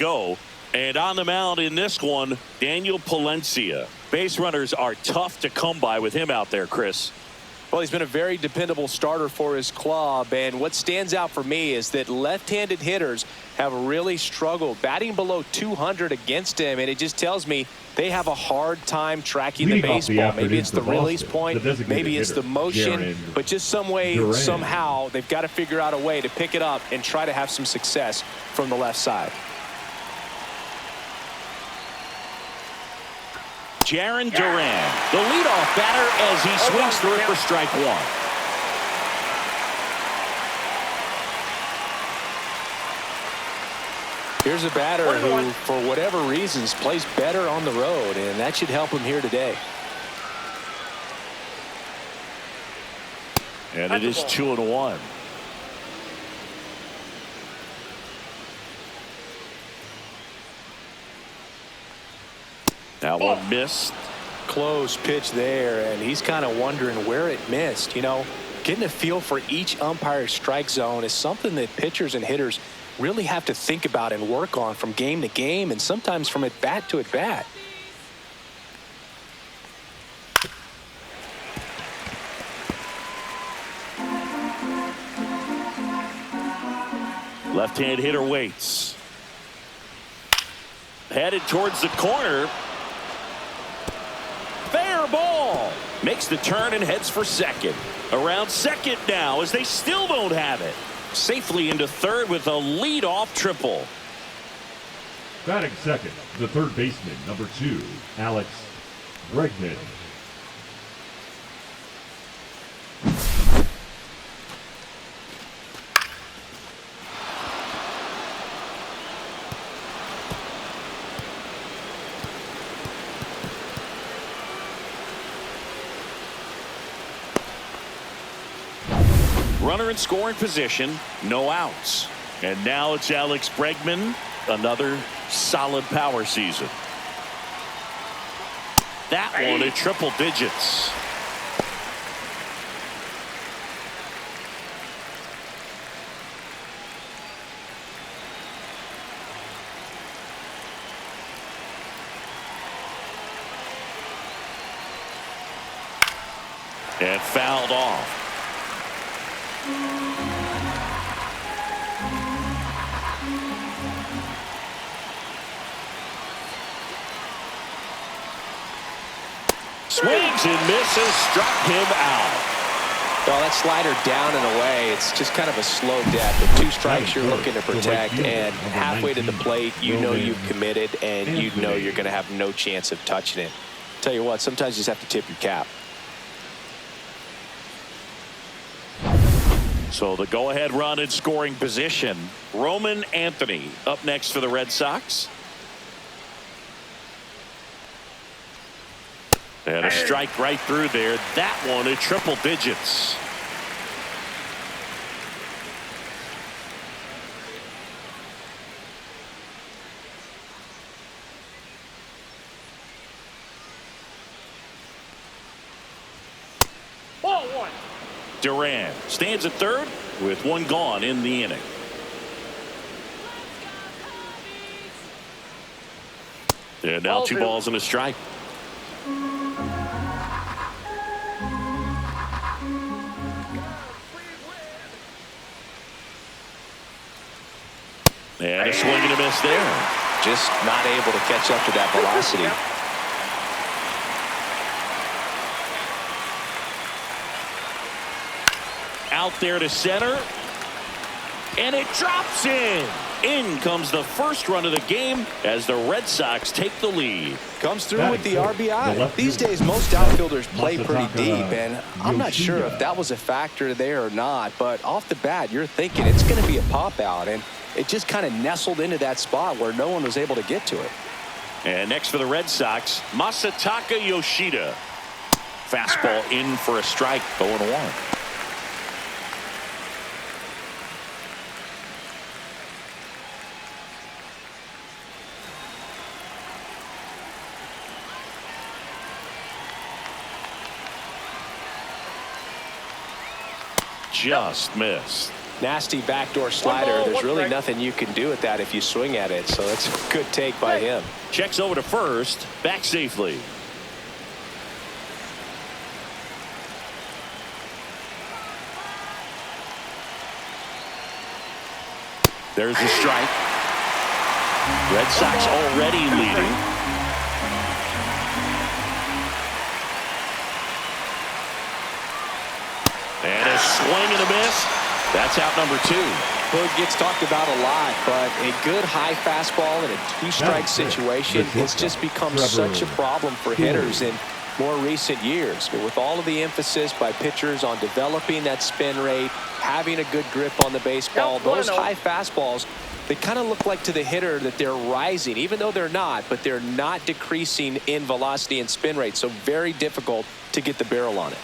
Go. And on the mound in this one, Daniel Palencia. Base runners are tough to come by with him out there, Chris. Well, he's been a very dependable starter for his club, and what stands out for me is that left-handed hitters have really struggled batting below 200 against him, and it just tells me they have a hard time tracking the baseball. Maybe it's the release point, maybe it's the motion, but just some way, somehow, they've got to figure out a way to pick it up and try to have some success from the left side. Jarren Duran, the leadoff batter, as he swings through it for strike one. Here's a batter who, for whatever reasons, plays better on the road, and that should help him here today. And it is 2-1. That one missed. Close pitch there, and he's kind of wondering where it missed. You know, getting a feel for each umpire's strike zone is something that pitchers and hitters really have to think about and work on from game to game, and sometimes from at bat to at bat. Left-hand hitter waits. Headed towards the corner. Fair ball. Makes the turn and heads for second. Around second now as they still don't have it. Safely into third with a leadoff triple. Batting second, the third baseman, number 2, Alex Bregman. Runner in scoring position, no outs. And now it's Alex Bregman, another solid power season. That one at triple digits. And fouled off. Swings and misses, struck him out. Well, that slider down and away, it's just kind of a slow death. With 2 strikes you're looking to protect, and halfway to the plate, you know you've committed, and you know you're going to have no chance of touching it. Tell you what, sometimes you just have to tip your cap. So the go-ahead run in scoring position. Roman Anthony up next for the Red Sox. And a strike right through there. That one at triple digits. Duran stands at third with 1 gone in the inning. And now 2 balls and a strike. And a swing and a miss there. Just not able to catch up to that velocity. Out there to center. And it drops in. In comes the first run of the game as the Red Sox take the lead. Comes through with the RBI. These days, most outfielders play pretty deep, and I'm not sure if that was a factor there or not, but off the bat, you're thinking it's going to be a pop-out, and it just kind of nestled into that spot where no one was able to get to it. And next for the Red Sox, Masataka Yoshida. Fastball in for a strike, 0-1. Just missed. Nasty backdoor slider. There's really nothing you can do with that if you swing at it. So that's a good take by him. Checks over to first. Back safely. There's the strike. Red Sox already leading. And a swing and a miss. That's out number 2. Hood gets talked about a lot, but a good high fastball in a 2-strike situation, it's just become such a problem for hitters in more recent years. But with all of the emphasis by pitchers on developing that spin rate, having a good grip on the baseball, those high fastballs, they kind of look like to the hitter that they're rising, even though they're not, but they're not decreasing in velocity and spin rate. So very difficult to get the barrel on it.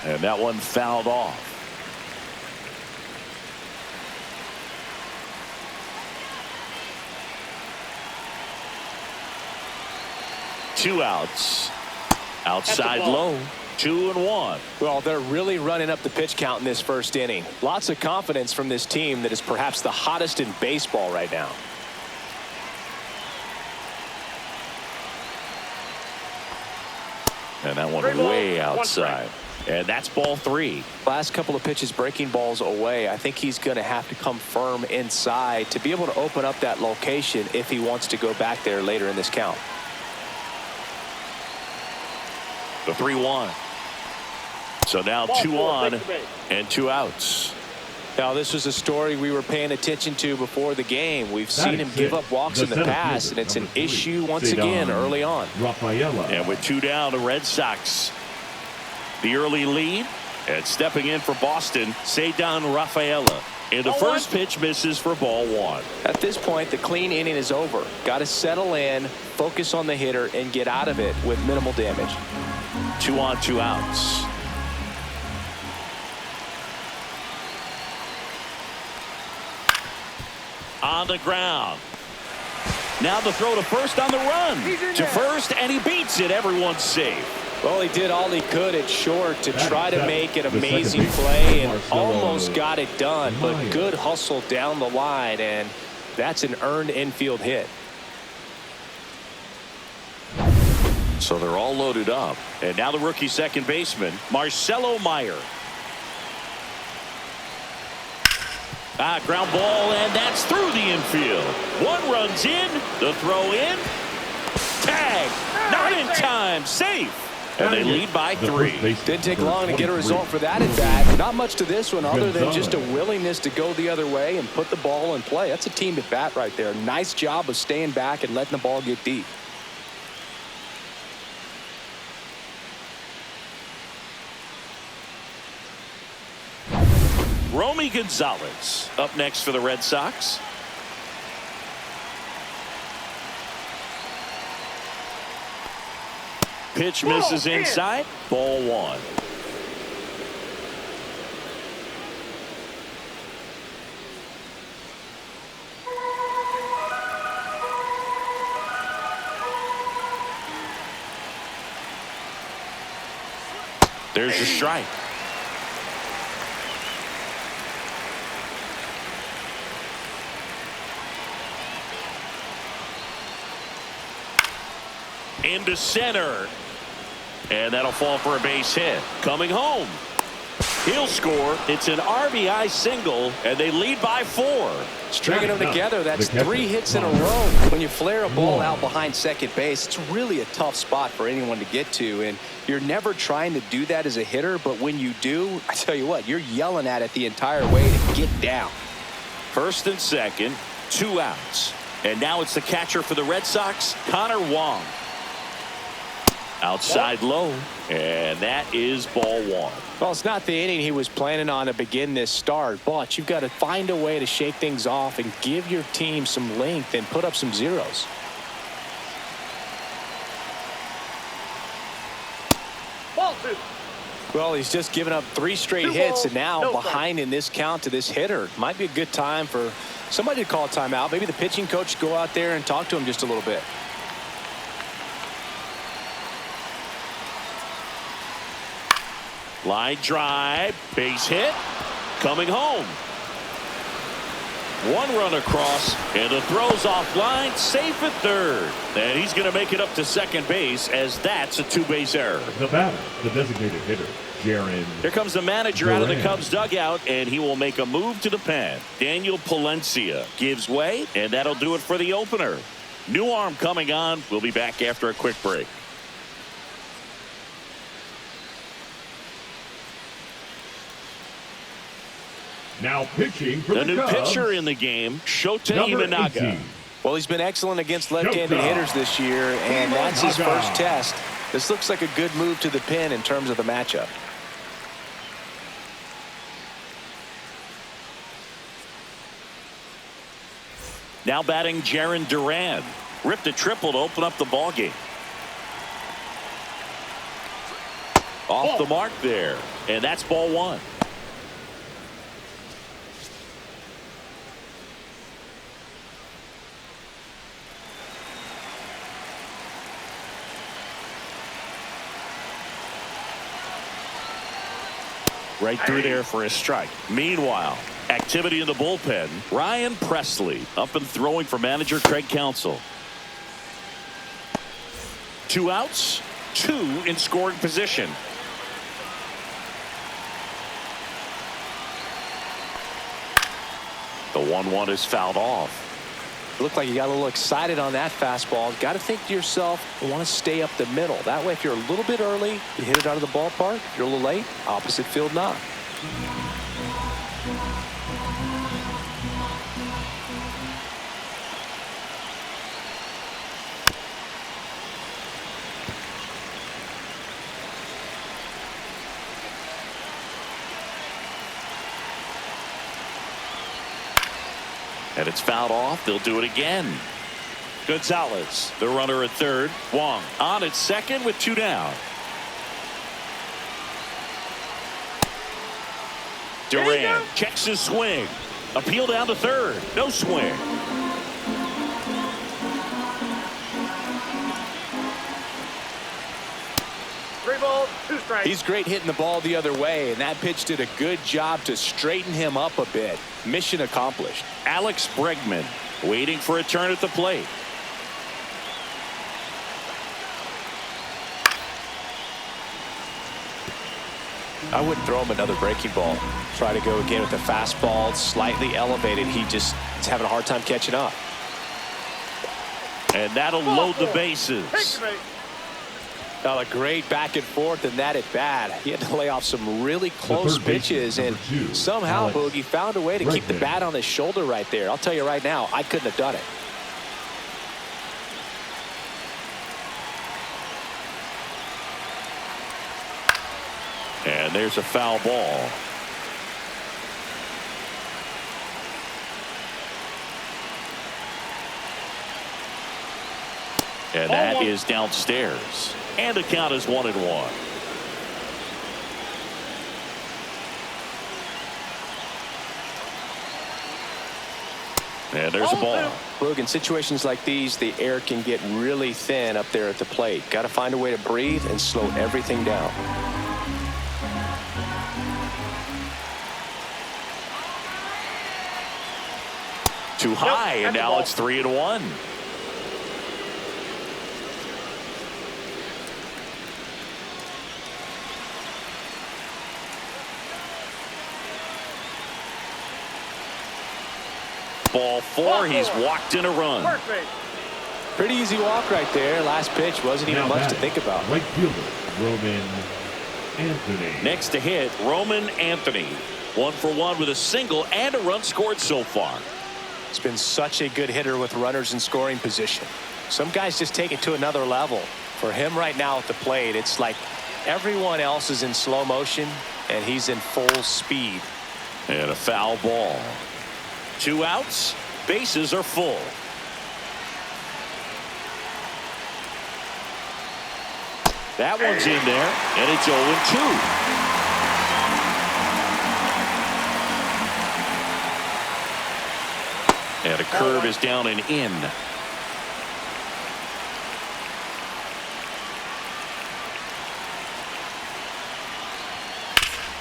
And that one fouled off. Two outs. Outside low. 2-1. Well, they're really running up the pitch count in this first inning. Lots of confidence from this team that is perhaps the hottest in baseball right now. And that one way outside. And that's ball 3. Last couple of pitches breaking balls away. I think he's going to have to come firm inside to be able to open up that location if he wants to go back there later in this count. The 3-1. So now 2 on and 2 outs. Now, this was a story we were paying attention to before the game. We've seen him give up walks in the past, and it's an issue once again early on. And with 2 down, the Red Sox, the early lead, and stepping in for Boston, Cedar Rafaela. And the first pitch misses for ball 1. At this point, the clean inning is over. Got to settle in, focus on the hitter, and get out of it with minimal damage. 2 on, 2 outs. On the ground. Now the throw to first on the run. To first, and he beats it. Everyone's safe. Well, he did all he could at short to try to make an amazing play and almost got it done. But good hustle down the line, and that's an earned infield hit. So they're all loaded up. And now the rookie second baseman, Marcelo Meyer. Ground ball, and that's through the infield. 1 runs in, the throw in. Tag, not in time, safe. And they lead by 3. Didn't take long to get a result for that at bat. Not much to this one other than just a willingness to go the other way and put the ball in play. That's a team at bat right there. Nice job of staying back and letting the ball get deep. Romy Gonzalez up next for the Red Sox. Pitch misses inside. Ball 1. There's the strike. Into center. And that'll fall for a base hit. Coming home. He'll score. It's an RBI single, and they lead by 4. Stringing them together, that's 3 hits in a row. When you flare a ball out behind second base, it's really a tough spot for anyone to get to. And you're never trying to do that as a hitter, but when you do, I tell you what, you're yelling at it the entire way to get down. First and second, 2 outs. And now it's the catcher for the Red Sox, Connor Wong. Outside low, and that is ball 1. Well, it's not the inning he was planning on to begin this start, but you've got to find a way to shake things off and give your team some length and put up some zeros. Ball 2. Well, he's just given up 3 straight hits, and now behind in this count to this hitter. Might be a good time for somebody to call a timeout. Maybe the pitching coach go out there and talk to him just a little bit. Line drive, base hit, coming home. One run across, and the throw's offline, safe at third. And he's going to make it up to second base, as that's a two-base error. The batter, the designated hitter, Jaron. Here comes the manager out of the Duran. Cubs dugout, and he will make a move to the pen. Daniel Palencia gives way, and that'll do it for the opener. New arm coming on. We'll be back after a quick break. Now pitching for The the new Cubs, pitcher in the game, Shota number Imanaga. 18. Well, he's been excellent against left-handed hitters this year, and that's his first test. This looks like a good move to the pen in terms of the matchup. Now batting Jaron Duran. Ripped a triple to open up the ball game. Off the mark there, and that's ball one. Right through there for a strike. Meanwhile, activity in the bullpen. Ryan Presley up and throwing for manager Craig Counsell. 2 outs, 2 in scoring position. The 1-1 is fouled off. Looked like you got a little excited on that fastball. Got to think to yourself, you want to stay up the middle. That way, if you're a little bit early, you hit it out of the ballpark. If you're a little late, opposite field knock. And it's fouled off. They'll do it again. Gonzalez, the runner at third. Wong on at second with 2 down. Duran checks his swing. Appeal down to third. No swing. He's great hitting the ball the other way, and that pitch did a good job to straighten him up a bit. Mission accomplished. Alex Bregman waiting for a turn at the plate. I wouldn't throw him another breaking ball. Try to go again with the fastball, slightly elevated. He just is having a hard time catching up. And that'll load the bases. A great back and forth in that at bat. He had to lay off some really close pitches, and somehow Boogie found a way to keep the bat on his shoulder right there. I'll tell you right now, I couldn't have done it. And there's a foul ball. And that is downstairs. And the count is 1-1. And there's a ball. Look, in situations like these, the air can get really thin up there at the plate. Got to find a way to breathe and slow everything down. Too high, and now it's 3-1. Ball 4. He's walked in a run. Pretty easy walk right there. Last pitch wasn't even much to think about. Right fielder, Roman Anthony. Next to hit, Roman Anthony. 1 for 1 with a single and a run scored so far. He's been such a good hitter with runners in scoring position. Some guys just take it to another level. For him right now at the plate, it's like everyone else is in slow motion and he's in full speed. And a foul ball. 2 outs. Bases are full. That one's in there, and it's 0-2. And a curve is down and in.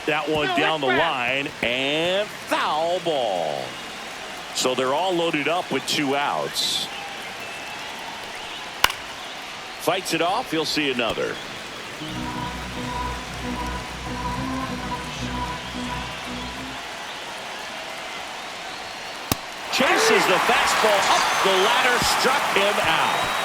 that one down the line, and foul ball. So they're all loaded up with 2 outs. Fights it off. He'll see another. Chases the fastball up the ladder, struck him out.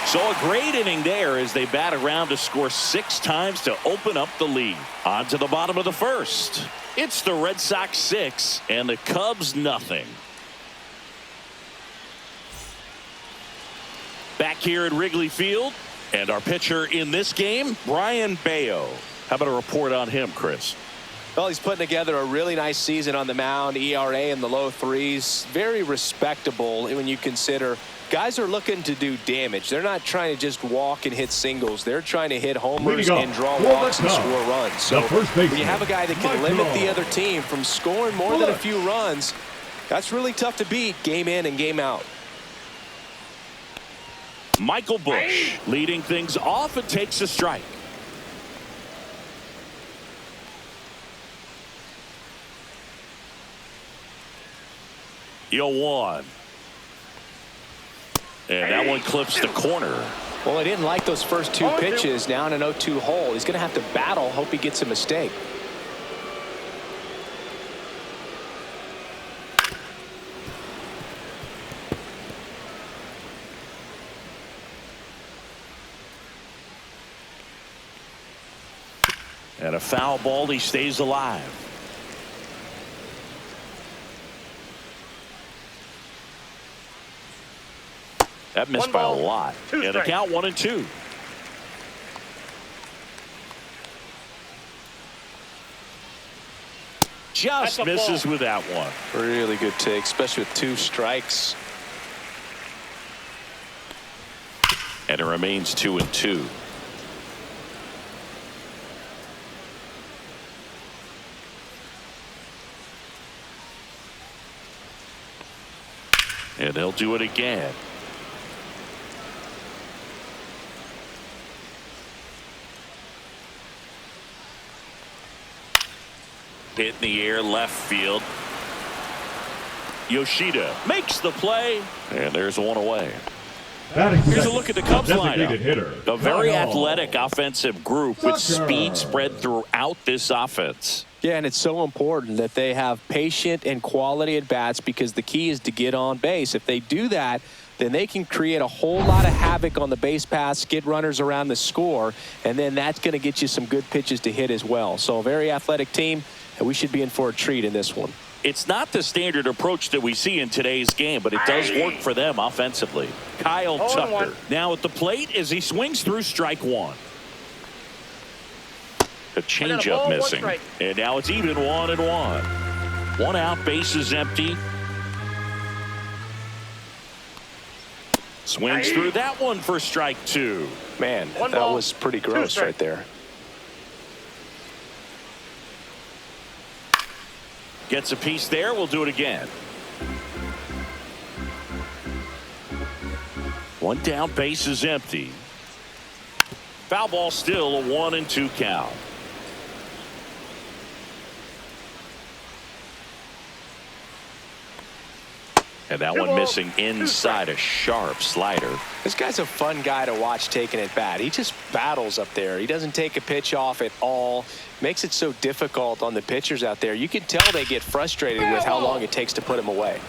So a great inning there as they bat around to score 6 times to open up the lead. On to the bottom of the first. It's the Red Sox 6 and the Cubs nothing. Back here at Wrigley Field, and our pitcher in this game, Brayan Bello. How about a report on him, Chris? Well, he's putting together a really nice season on the mound. ERA in the low 3s. Very respectable when you consider guys are looking to do damage. They're not trying to just walk and hit singles. They're trying to hit homers and draw walks and score runs. So when you have a guy that can limit the other team from scoring more than a few runs, that's really tough to beat game in and game out. Michael Busch leading things off and takes a strike. Yo, 1. And that one clips the corner. Well, he didn't like those first 2 pitches. Now in an 0-2 hole. He's going to have to battle. Hope he gets a mistake. And a foul ball. He stays alive. That missed by a lot. And the count 1-2. Just misses with that one. Really good take, especially with 2 strikes. And it remains 2-2. And they'll do it again. Hit in the air, left field. Yoshida makes the play, and there's one away. Here's a look at the Cubs lineup. A very athletic offensive group with speed spread throughout this offense. Yeah, and it's so important that they have patient and quality at bats because the key is to get on base. If they do that, then they can create a whole lot of havoc on the base paths, get runners around the score, and then that's going to get you some good pitches to hit as well. So a very athletic team, and we should be in for a treat in this one. It's not the standard approach that we see in today's game, but it does work for them offensively. Kyle Tucker now at the plate as he swings through strike 1. A changeup missing. And now it's even 1-1. 1 out, bases empty. Swings through that one for strike 2. Man, that was pretty gross right there. Gets a piece there. We'll do it again. 1 down, base is empty. Foul ball, still a 1-2 count. And that one missing inside a sharp slider. This guy's a fun guy to watch taking at bat. He just battles up there. He doesn't take a pitch off at all. Makes it so difficult on the pitchers out there. You can tell they get frustrated with how long it takes to put him away.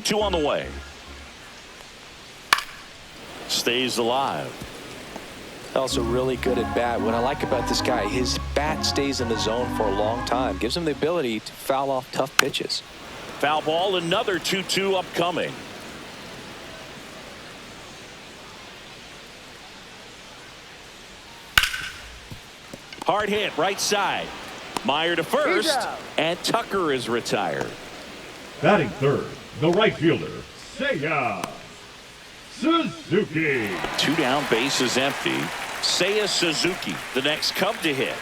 Two on the way. Stays alive. Also really good at bat. What I like about this guy, his bat stays in the zone for a long time. Gives him the ability to foul off tough pitches. Foul ball, another 2-2 upcoming. Hard hit, right side. Meyer to first, and Tucker is retired. Batting third, the right fielder, Seiya Suzuki. 2 down, bases empty. Seiya Suzuki, the next Cub to hit.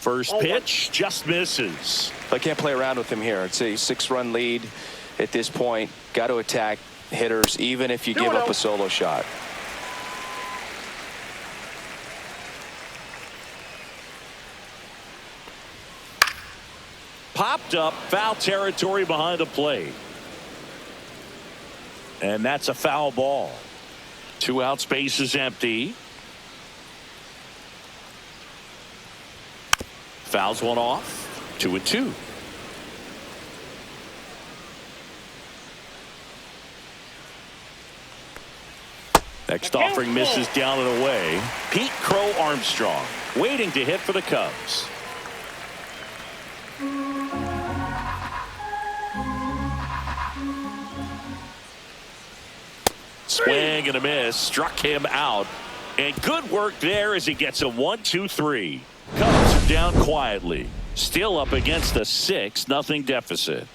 First pitch just misses. I can't play around with him here. It's a 6-run lead at this point. Got to attack hitters even if you give up a solo shot. Popped up, foul territory behind the plate. And that's a foul ball. 2 outs, base is empty. Fouls one off. 2-2. Next offering misses down and away. Pete Crow Armstrong waiting to hit for the Cubs. Swing and a miss, struck him out, and good work there as he gets a 1-2-3. Cubs are down quietly, still up against a 6-0 deficit.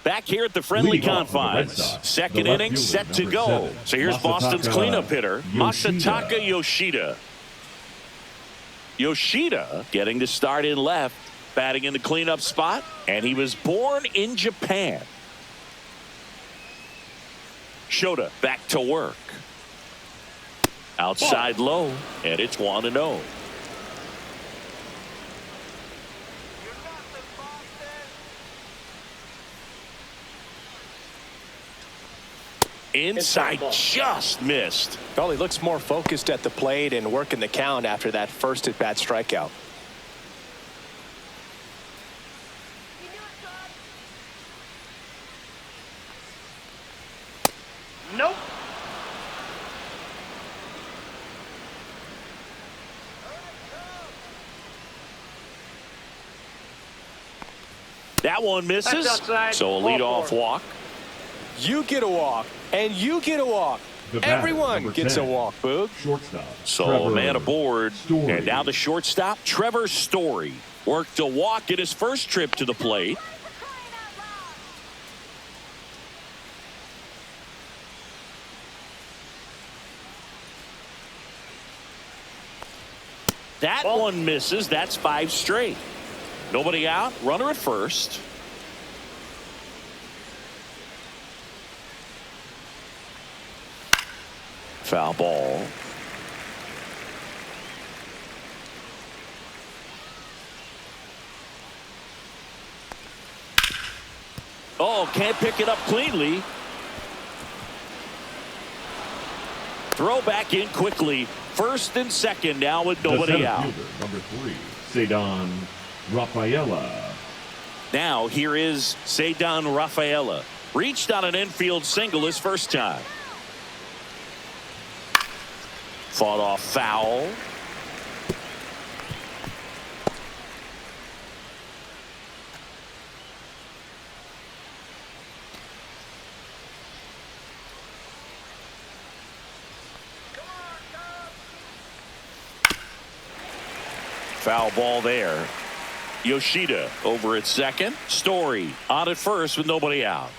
Back here at the friendly confines, second inning set to go. So here's Boston's cleanup hitter, Masataka Yoshida. Yoshida getting to start in left, batting in the cleanup spot, and he was born in Japan. Shota back to work. Outside low, and it's 1-0. Inside just missed. Well, he looks more focused at the plate and working the count after that first at-bat strikeout. Nope. That one misses. So a leadoff walk. You get a walk, and you get a walk. Everyone gets a walk, Boog. Shortstop. So Trevor a man aboard. Story. And now the shortstop, Trevor Story, worked a walk at his first trip to the plate. That one misses. That's 5 straight. Nobody out. Runner at first. Foul ball. Oh, can't pick it up cleanly. Throw back in quickly. First and second now with nobody out. Fielder, number 3, Ceddanne Rafaela. Now here is Ceddanne Rafaela. Reached on an infield single his first time. Fought off foul. Foul ball there. Yoshida over at second. Story on at first with nobody out.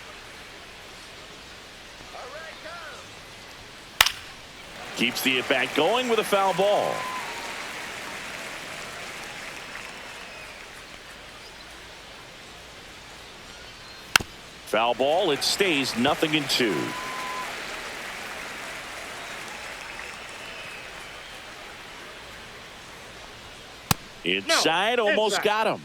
Keeps the at-bat going with a foul ball. Foul ball. It stays 0-2. Inside, almost got him.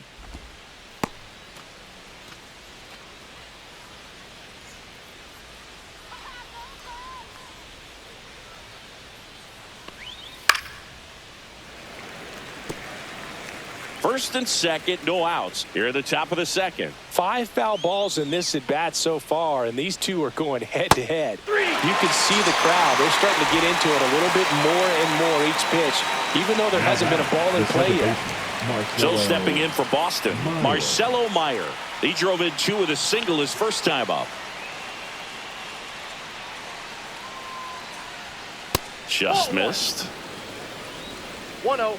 First and second, no outs here at the top of the second. 5 foul balls in this at bat so far, and these two are going head to head. You can see the crowd. They're starting to get into it a little bit more and more each pitch, even though there hasn't been a ball in play yet. So stepping in for Boston, Marcelo Meyer. He drove in 2 with a single his first time up. Just missed. 1-0.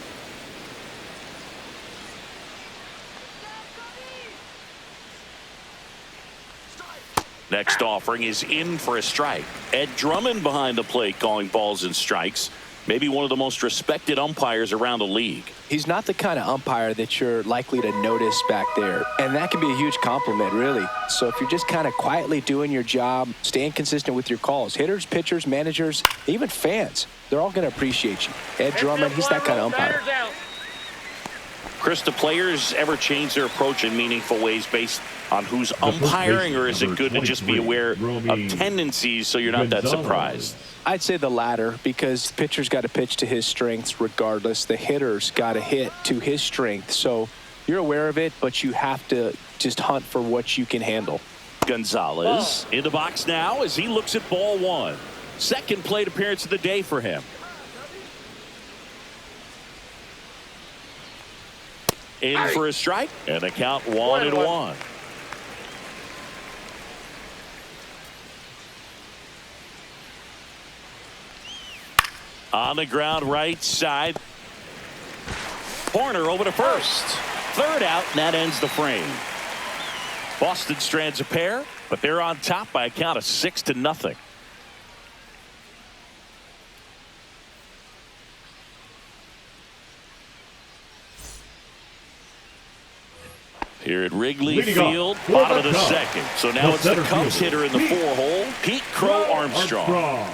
Next offering is in for a strike. Ed Drummond behind the plate calling balls and strikes. Maybe one of the most respected umpires around the league. He's not the kind of umpire that you're likely to notice back there. And that can be a huge compliment, really. So if you're just kind of quietly doing your job, staying consistent with your calls, hitters, pitchers, managers, even fans, they're all going to appreciate you. Ed Drummond, he's that kind of umpire. Chris, do players ever change their approach in meaningful ways based on who's umpiring, or is it good to just be aware of tendencies so you're not that surprised? I'd say the latter, because the pitcher's got to pitch to his strengths regardless. The hitter's got to hit to his strength. So you're aware of it, but you have to just hunt for what you can handle. Gonzalez in the box now as he looks at ball one. Second plate appearance of the day for him. In for a strike, and the count 1-1. On the ground right side. Corner over to first. Third out, and that ends the frame. Boston strands a pair, but they're on top by a count of 6-0. Here at Wrigley Field, bottom of the second. So now it's the Cubs hitter in the four-hole, Pete Crow Armstrong.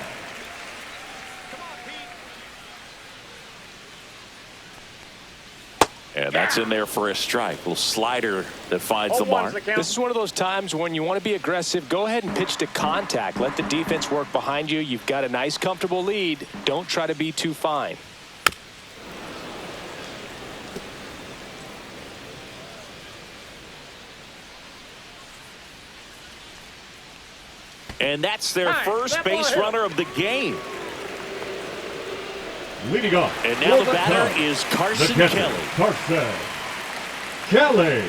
And that's in there for a strike. Little slider that finds the mark. This is one of those times when you want to be aggressive. Go ahead and pitch to contact. Let the defense work behind you. You've got a nice, comfortable lead. Don't try to be too fine. And that's their first base runner of the game. Leading off. And now the batter is Carson Kelly. Carson Kelly.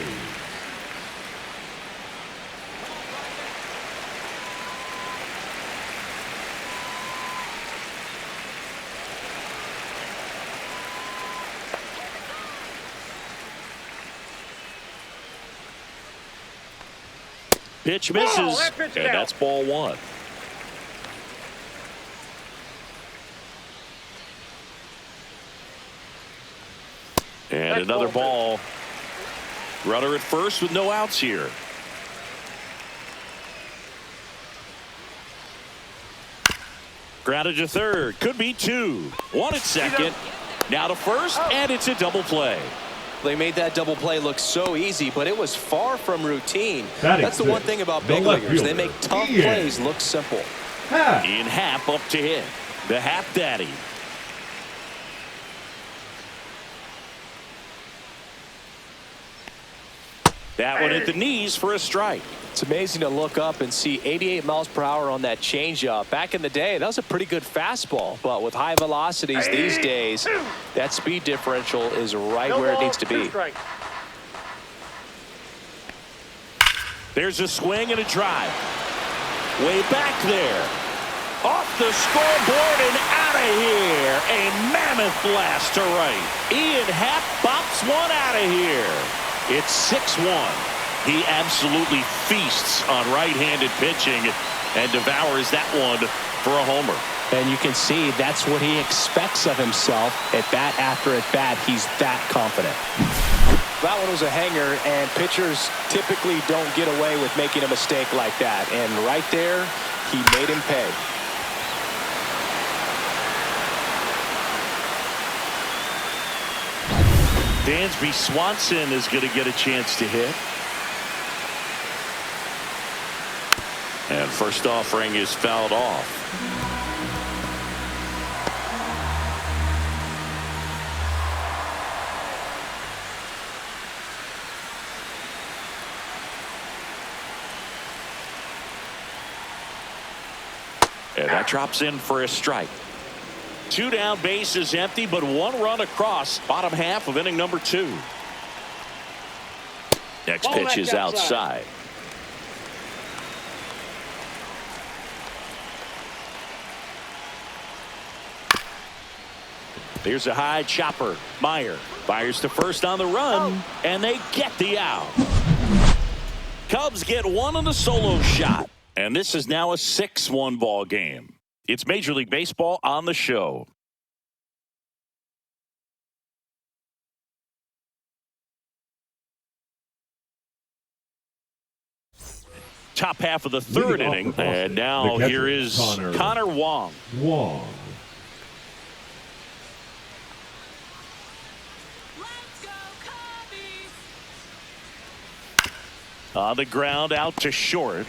Pitch misses, and that's ball one. And another ball. Runner at first with no outs here. Grounded to third. Could be two. One at second. Now to first, and it's a double play. They made that double play look so easy, but it was far from routine. That's the one thing about big left leaguers. They fielder, make tough plays look simple. In Happ up to hit. The Happ Daddy. That one at the knees for a strike. It's amazing to look up and see 88 miles per hour on that changeup. Back in the day, that was a pretty good fastball, but with high velocities these days, that speed differential is right where it needs to be. There's a swing and a drive. Way back there. Off the scoreboard and out of here. A mammoth blast to right. Ian Happ bops one out of here. It's 6-1. He absolutely feasts on right-handed pitching and devours that one for a homer. And you can see that's what he expects of himself at bat after at bat. He's that confident. That one was a hanger, and pitchers typically don't get away with making a mistake like that. And right there, he made him pay. Dansby Swanson is going to get a chance to hit. And first offering is fouled off. And that drops in for a strike. Two down, bases empty, but one run across. Bottom half of inning number 2. Next pitch is outside. Here's a high chopper. Meyer fires to first on the run, and they get the out. Cubs get one on the solo shot, and this is now a 6-1 ball game. It's Major League Baseball on the show. Top half of the third inning, and now here is Connor Wong. On the ground, out to short.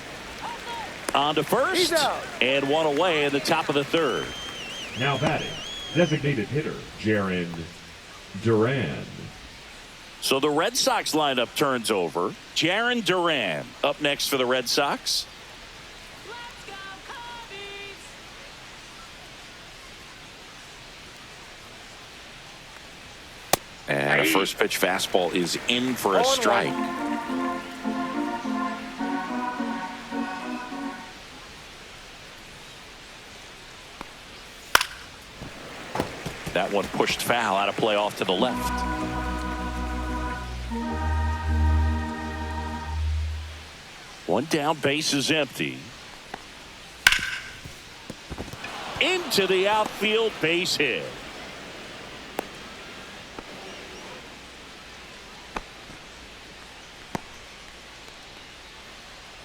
On to first, and one away in the top of the third. Now batting, designated hitter, Jarren Duran. So the Red Sox lineup turns over. Jarren Duran up next for the Red Sox. Let's go, Cubbies! And a first pitch fastball is in for a strike. That one pushed foul, out of play off to the left. One down, base is empty. Into the outfield, base hit.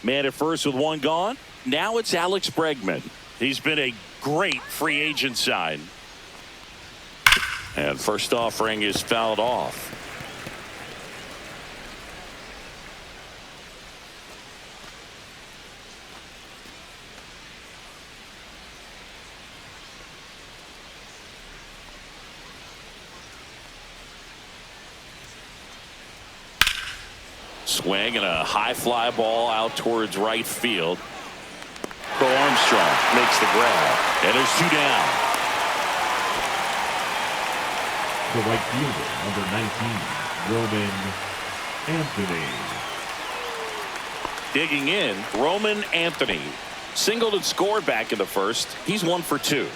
Man at first with one gone. Now it's Alex Bregman. He's been a great free agent sign. And first offering is fouled off. Swing and a high fly ball out towards right field. Bo Armstrong makes the grab, and there's two down. The right fielder, number 19, Roman Anthony. Digging in, Roman Anthony. Singled and scored back in the first. He's 1 for 2.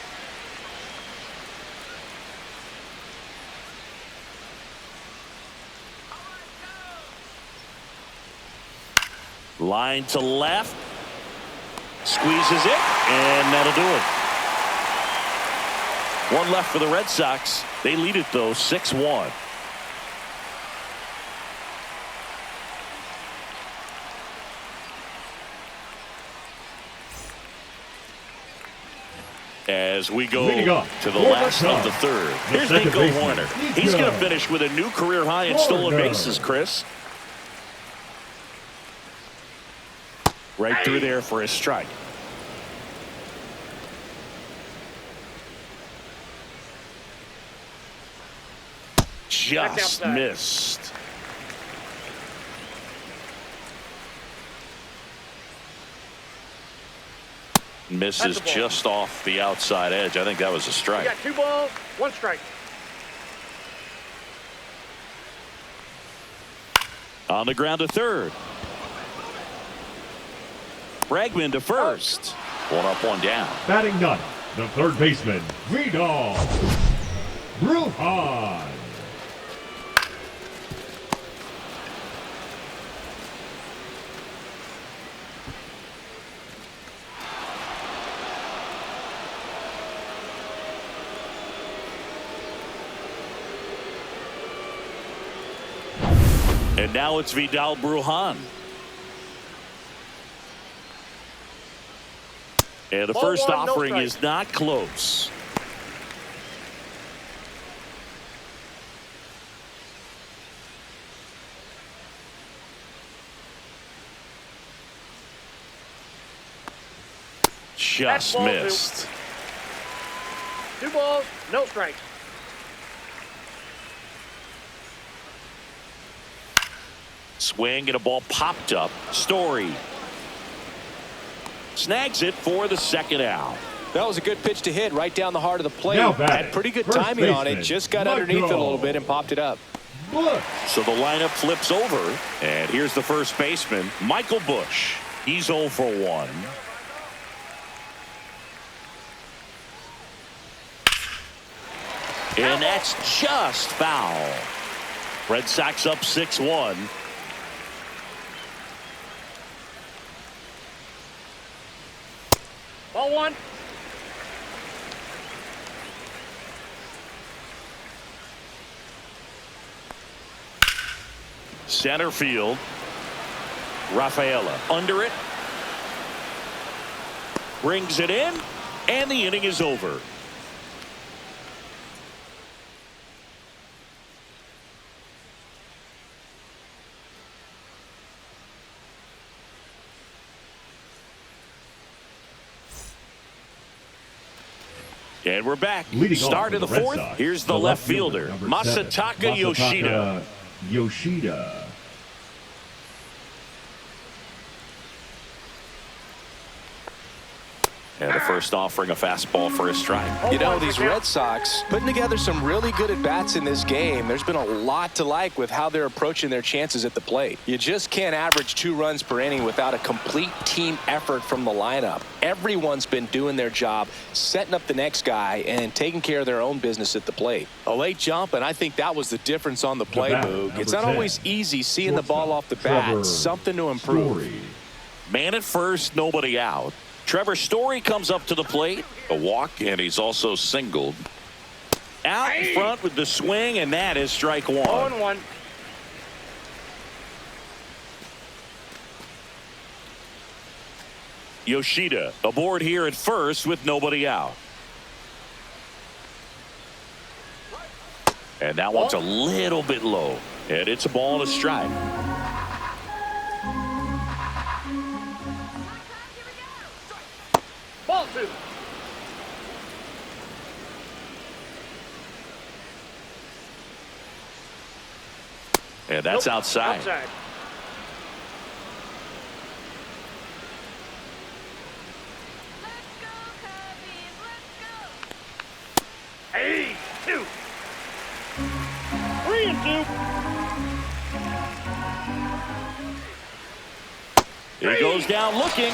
Line to left. Squeezes it, and that'll do it. One left for the Red Sox. They lead it, though, 6-1. As we go to the last of the third. Here's Nico Horner. He's going to finish with a new career high in stolen bases, Chris. Right through there for a strike. Just missed. Misses just off the outside edge. I think that was a strike. You got 2 balls, 1 strike. On the ground to third. Bregman to first. 1 up, 1 down. Batting ninth, the third baseman, Vidal Brujan. And now it's Vidal Brujan. And the first offering is not close. Just missed. 2 balls, no strikes. Swing and a ball popped up. Story snags it for the second out. That was a good pitch to hit right down the heart of the plate. Had pretty good timing on it. Just got underneath it a little bit and popped it up. Bush. So the lineup flips over, and here's the first baseman, Michael Bush. He's 0 for 1. And that's just foul. Red Sox up 6-1. Ball one. Center field. Rafaela under it. Brings it in. And the inning is over. And we're back. Start of the fourth. Here's the left fielder, Masataka Yoshida. And the first offering a fastball for a strike. You know, these Red Sox putting together some really good at-bats in this game. There's been a lot to like with how they're approaching their chances at the plate. You just can't average 2 runs per inning without a complete team effort from the lineup. Everyone's been doing their job, setting up the next guy, and taking care of their own business at the plate. A late jump, and I think that was the difference on the play, Boog. It's not always easy seeing the ball off the bat. Something to improve. Man at first, nobody out. Trevor Story comes up to the plate. A walk, and he's also singled. Out in front with the swing, and that is strike one. 0-1. Yoshida aboard here at first with nobody out. And that one's a little bit low. And it's a ball and a strike. Ball two. And that's outside. Outside. Let's go, Cubbies. Let's go. Hey, 2. 3 and 2. He goes down looking.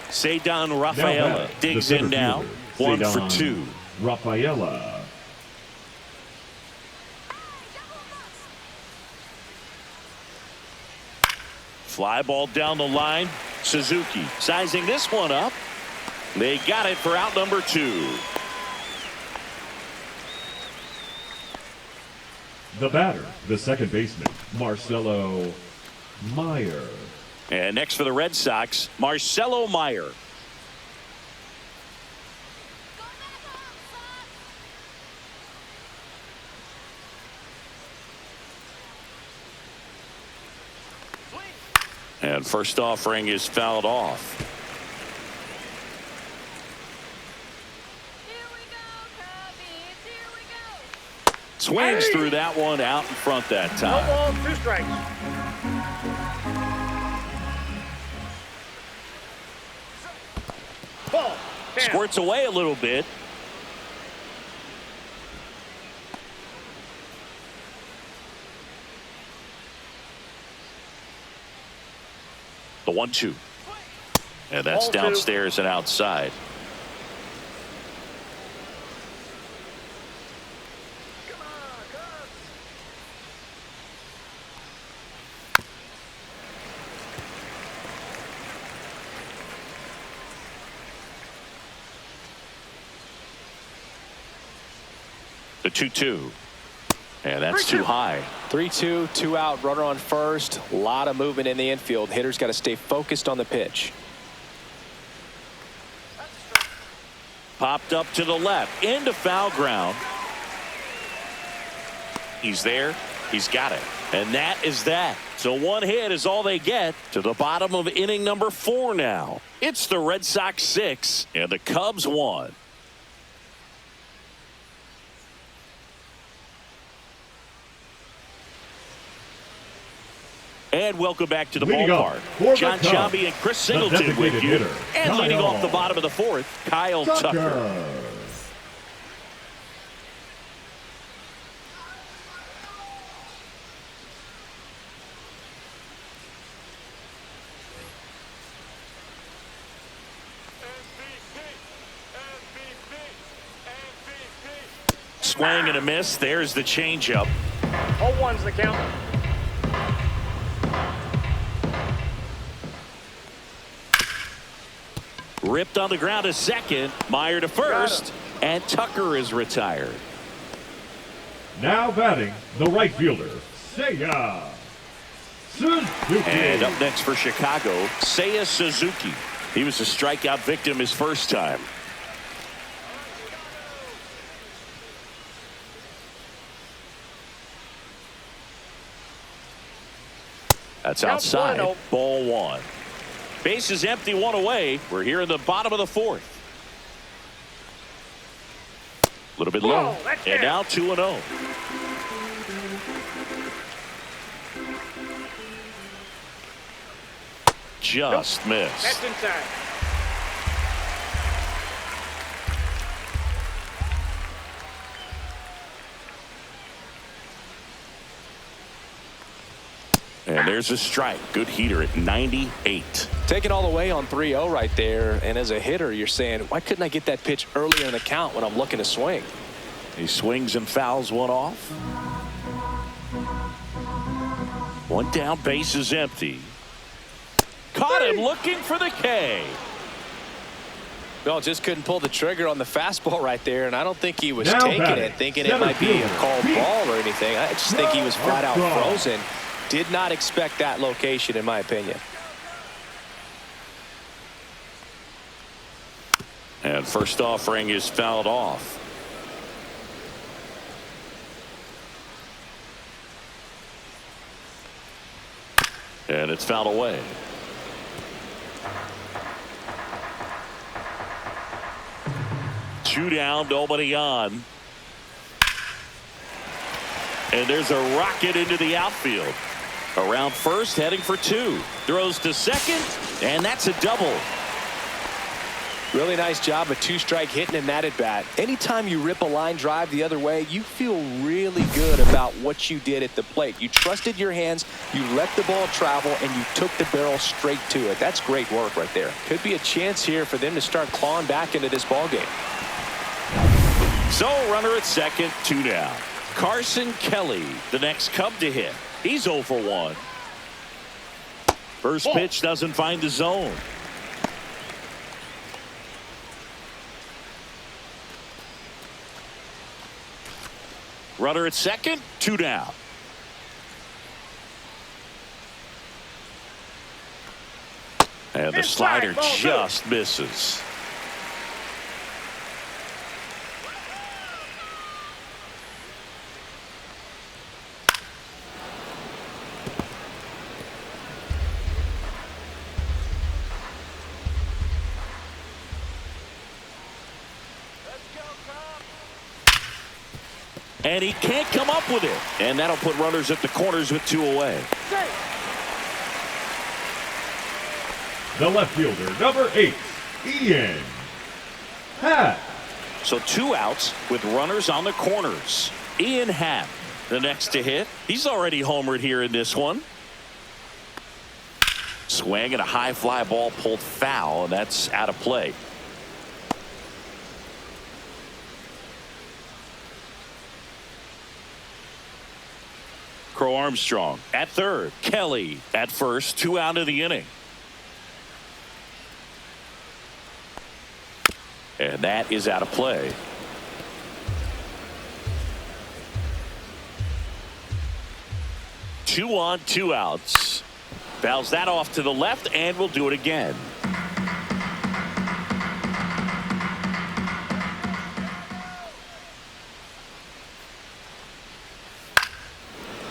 Ceddanne Rafaela digs in now. 1 for 2. Rafaela. Fly ball down the line. Suzuki sizing this one up. They got it for out number 2. The batter, the second baseman, Marcelo Meyer. And next for the Red Sox, Marcelo Meyer. And first offering is fouled off. Here we go, Cubbies. Here we go. Swings through that one out in front that No time. ball, 2 strikes. Ball. 10. Squirts away a little bit. The 1-2. And that's Ball 2. downstairs and outside. The 2-2. And that's too high. 3-2, 2 out, runner on first. A lot of movement in the infield. Hitters got to stay focused on the pitch. Popped up to the left into foul ground. He's there. He's got it. And that is that. So 1 hit is all they get to the bottom of inning number 4 now. It's the Red Sox 6 and the Cubs 1. And welcome back to the ballpark. John Sciambi and Chris Singleton with you. And leading off the bottom of the 4th, Kyle Tucker. swing and a miss. There's the changeup. 0-1's the count. Ripped on the ground to second. Meyer to first. And Tucker is retired. Now batting, the right fielder, Seiya Suzuki. And up next for Chicago, Seiya Suzuki. He was a strikeout victim his first time. That's outside. Ball one. Base is empty, one away. We're here in the bottom of the fourth. A little bit low. And now 2-0. Just missed. That's inside. And there's a strike. Good heater at 98. Taking all the way on 3-0 right there. And as a hitter, you're saying, why couldn't I get that pitch earlier in the count when I'm looking to swing? He swings and fouls one off. One down, base is empty. Caught him looking for the K. Well, just couldn't pull the trigger on the fastball right there, and I don't think he was Now taking batting, it, thinking it might be a called ball or anything. I just think he was flat out frozen. Did not expect that location, in my opinion. And first offering is fouled off. And it's fouled away. Two down, nobody on. And there's a rocket into the outfield. Around first, heading for two. Throws to second, and that's a double. Really nice job of two-strike hitting in that at bat. Anytime you rip a line drive the other way, you feel really good about what you did at the plate. You trusted your hands, you let the ball travel, and you took the barrel straight to it. That's great work right there. Could be a chance here for them to start clawing back into this ball game. So runner at second, two down. Carson Kelly, the next Cub to hit. He's 0 for 1. First pitch doesn't find the zone. Runner at second, two down. And the slider just misses. And he can't come up with it. And that'll put runners at the corners with two away. The left fielder, number 8, Ian Happ. So two outs with runners on the corners. Ian Happ, the next to hit. He's already homered here in this one. Swing and a high fly ball pulled foul, and that's out of play. Crow Armstrong at third. Kelly at first. Two out of the inning. And that is out of play. Two on, two outs. Fouls that off to the left, and we'll do it again.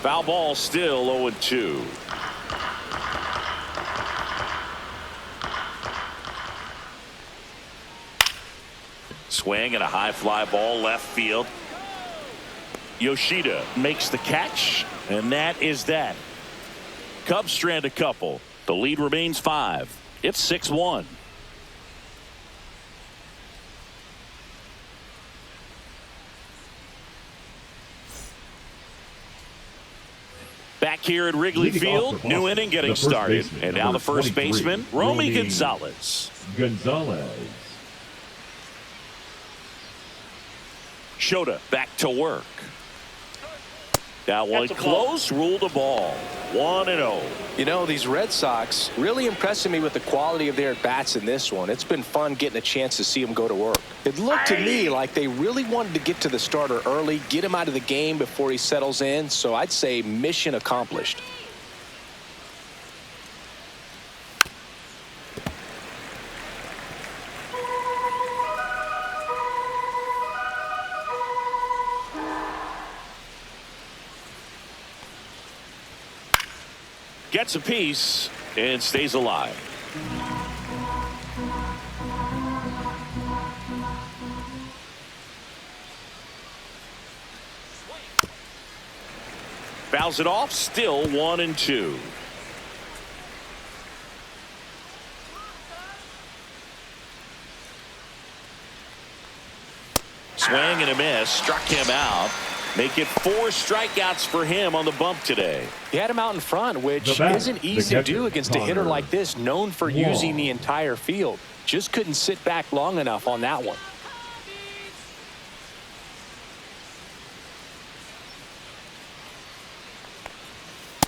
Foul ball, still 0-2. Swing and a high fly ball left field. Yoshida makes the catch, and that is that. Cubs strand a couple. The lead remains 5. It's 6-1. Back here at Wrigley Field, new inning getting started. And now the first baseman, Romy Gonzalez. Shota back to work. That one close, ruled the ball. 1-0. You know, these Red Sox really impressing me with the quality of their at-bats in this one. It's been fun getting a chance to see them go to work. It looked to me like they really wanted to get to the starter early, get him out of the game before he settles in. So I'd say mission accomplished. Gets a piece and stays alive. Fouls it off, still 1-2. Swing and a miss, struck him out. Make it 4 strikeouts for him on the bump today. He had him out in front, which isn't easy to do against a hitter like this, known for using the entire field. Just couldn't sit back long enough on that one.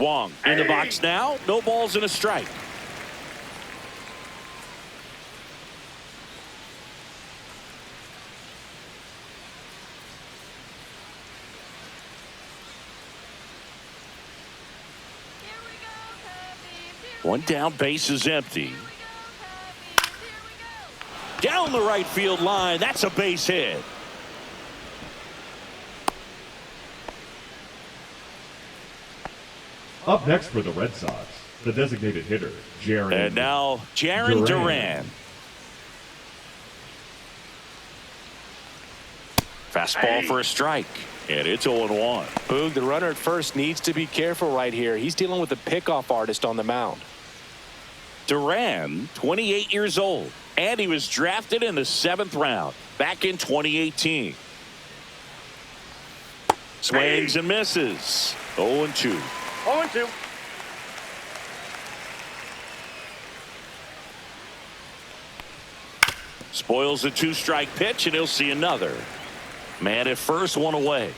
Wong in the box now. No balls and a strike. One down, base is empty. Down the right field line. That's a base hit. Up next for the Red Sox, the designated hitter, Jarren. And now, Jarren Duran. Fastball for a strike. And it's 0-1. Boog, the runner at first needs to be careful right here. He's dealing with a pickoff artist on the mound. Duran, 28 years old, and he was drafted in the 7th round back in 2018. Swings and misses. 0-2. 0-2. Spoils a 2-strike pitch, and he'll see another. Man at first, one away.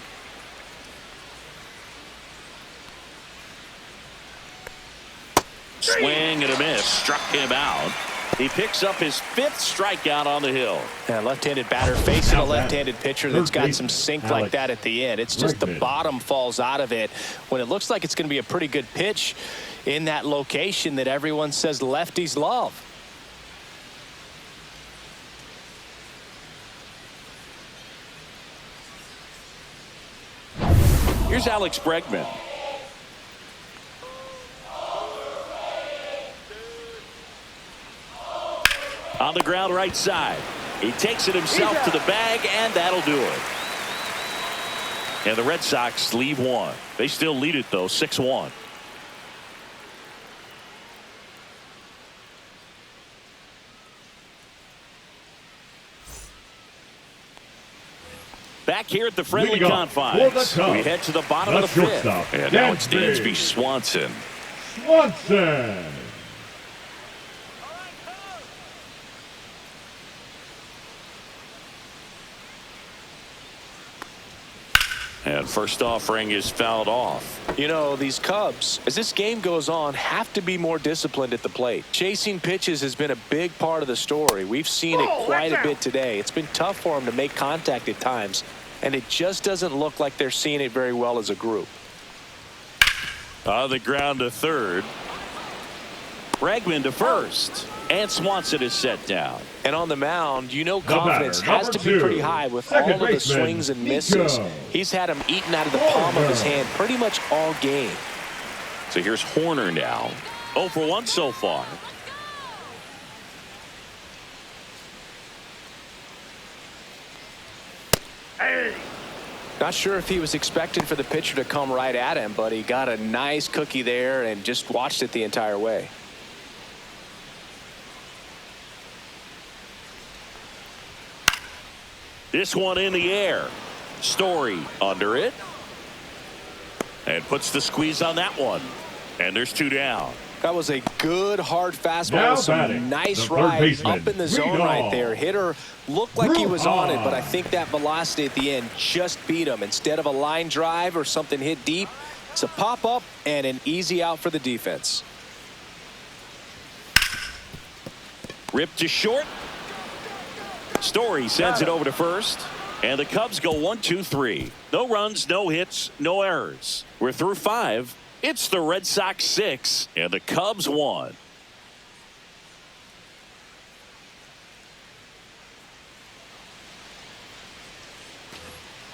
Swing and a miss. Struck him out. He picks up his 5th strikeout on the hill. And left-handed batter facing a left-handed pitcher that's got some sink like that at the end. It's just the bottom falls out of it when it looks like it's going to be a pretty good pitch in that location that everyone says lefties love. Here's Alex Bregman. On the ground right side. He takes it himself to the bag, and that'll do it. And the Red Sox leave one. They still lead it, though, 6-1. Back here at the friendly confines, we head to the bottom of the 5th. And now it's Dansby Swanson. Swanson. And first offering is fouled off. You know, these Cubs, as this game goes on, have to be more disciplined at the plate. Chasing pitches has been a big part of the story. We've seen it quite a bit today. It's been tough for them to make contact at times, and it just doesn't look like they're seeing it very well as a group. On the ground to third. Bregman to first. And Swanson is set down. And on the mound, you know, confidence has to be pretty high with all of the swings and misses. He's had him eaten out of the palm of his hand pretty much all game. So here's Horner now. 0 for 1 so far. Not sure if he was expecting for the pitcher to come right at him, but he got a nice cookie there and just watched it the entire way. This one in the air. Story under it. And puts the squeeze on that one. And there's 2 down. That was a good hard fastball Now with some batting, nice the third ride baseman, up in the zone right there. Hitter looked like he was on it, but I on. think that velocity at the end just beat him. Instead of a line drive or something hit deep, it's a pop-up and an easy out for the defense. Ripped to short. Story sends it over to first. And the Cubs go 1-2-3. No runs, no hits, no errors. We're through 5. It's the Red Sox 6 and the Cubs 1.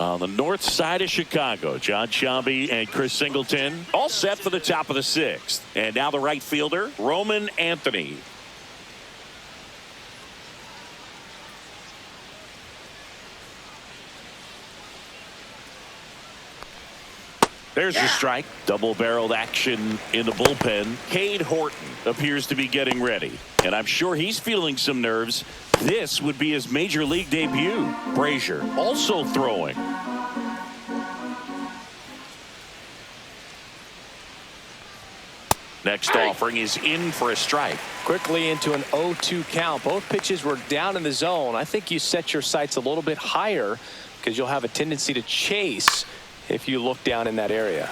On the north side of Chicago, John Sciambi and Chris Singleton all set for the top of the 6th. And now the right fielder, Roman Anthony. There's a strike. Double-barreled action in the bullpen. Cade Horton appears to be getting ready. And I'm sure he's feeling some nerves. This would be his major league debut. Brazier also throwing. Next offering is in for a strike. Quickly into an 0-2 count. Both pitches were down in the zone. I think you set your sights a little bit higher because you'll have a tendency to chase if you look down in that area.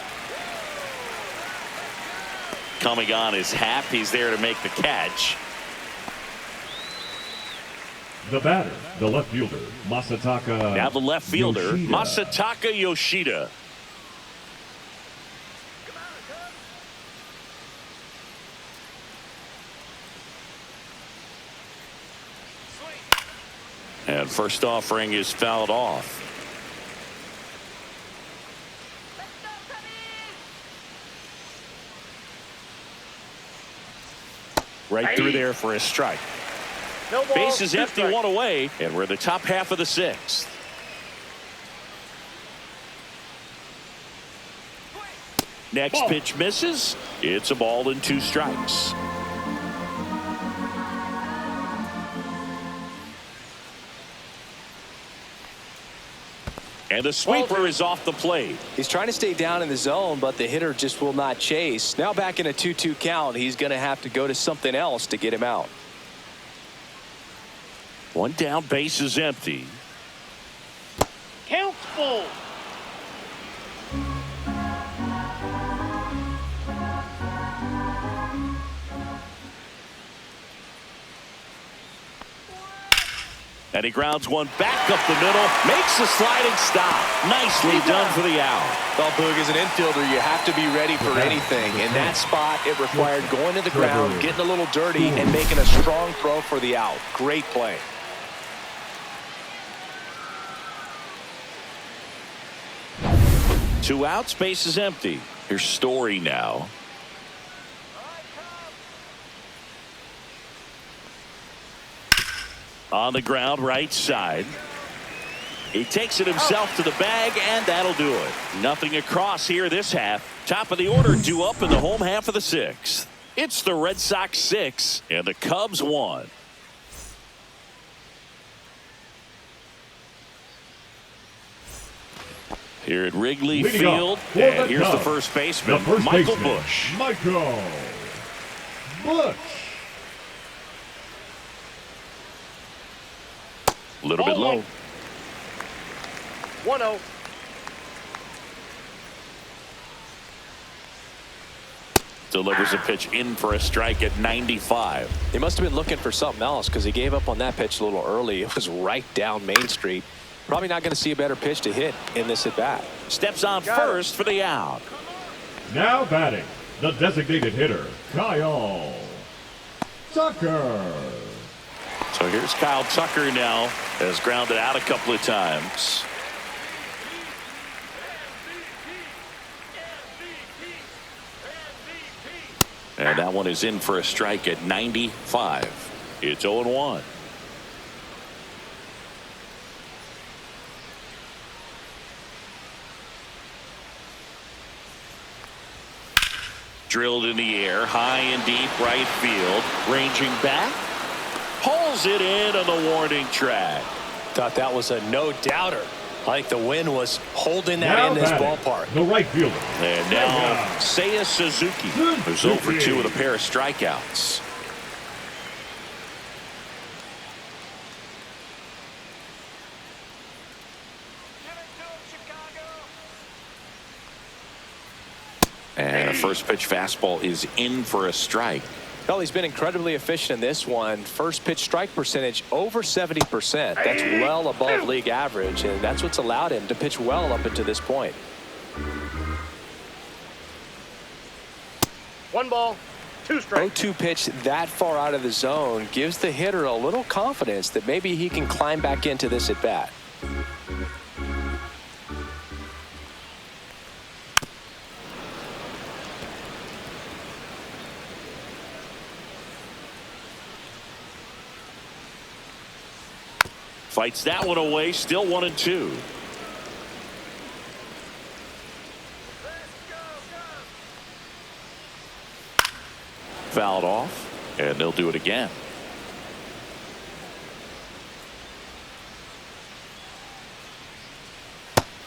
Coming on is Happ. He's there to make the catch. The batter, the left fielder, Masataka. Now the left fielder, Yoshida. Masataka Yoshida. And first offering is fouled off. Right through there for a strike. No ball, Base is 2 empty, strikes. 1 away, and we're in the top half of the 6th. Next pitch misses. It's a ball and 2 strikes. And the sweeper is off the plate. He's trying to stay down in the zone, but the hitter just will not chase. Now back in a 2-2 count, he's going to have to go to something else to get him out. 1 down, base is empty. Count's full. And he grounds one back up the middle, makes a sliding stop. Nicely done for the out. Well, Boog, as an infielder, you have to be ready for anything. In that spot, it required going to the ground, getting a little dirty, and making a strong throw for the out. Great play. Two outs, base is empty. Here's Story now. On the ground, right side. He takes it himself to the bag, and that'll do it. Nothing across here this half. Top of the order due up in the home half of the 6th. It's the Red Sox 6 and the Cubs 1. Here at Wrigley Leading Field, up for and the here's the Cubs, first baseman, the first Michael baseman, Busch. Michael Busch. A little bit low. 1-0. Delivers a pitch in for a strike at 95. He must have been looking for something else because he gave up on that pitch a little early. It was right down Main Street. Probably not going to see a better pitch to hit in this at bat. Steps on first for the out. Now batting, the designated hitter, Kyle Tucker. So here's Kyle Tucker now, has grounded out a couple of times. And that one is in for a strike at 95. It's 0-1. Drilled in the air, high and deep right field. Ranging back. Pulls it in on the warning track. Thought that was a no-doubter. I think the wind was holding that in this ballpark. The right fielder. And now Seiya Suzuki, who's over 2 with a pair of strikeouts. And a first pitch fastball is in for a strike. Well, he's been incredibly efficient in this one. First pitch strike percentage over 70%. That's well above league average, and that's what's allowed him to pitch well up until this point. 1 ball, 2 strikes. 0-2 pitch that far out of the zone gives the hitter a little confidence that maybe he can climb back into this at bat. Fights that one away, still 1-2. Fouled off, and they'll do it again.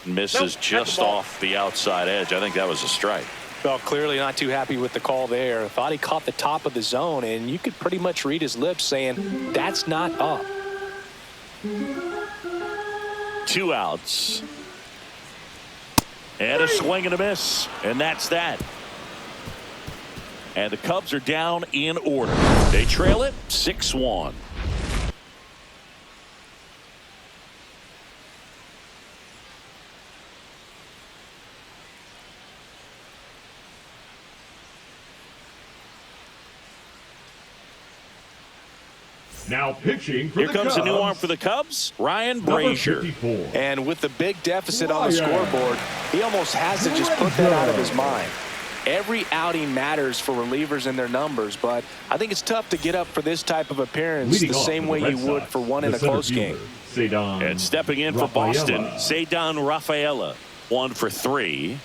Misses just off the outside edge. I think that was a strike. Well, clearly not too happy with the call there. Thought he caught the top of the zone, and you could pretty much read his lips saying, that's not up. 2 outs. And a swing and a miss. And that's that. And the Cubs are down in order. They trail it 6-1. Now pitching for Here the comes Cubs. a new arm for the Cubs, Ryan Brazier. And with the big deficit on the scoreboard, he almost has to just put that out of his mind. Every outing matters for relievers and their numbers, but I think it's tough to get up for this type of appearance the same way you would for one in a close game. And stepping in for Boston, Ceddanne Rafaela, 1 for 3.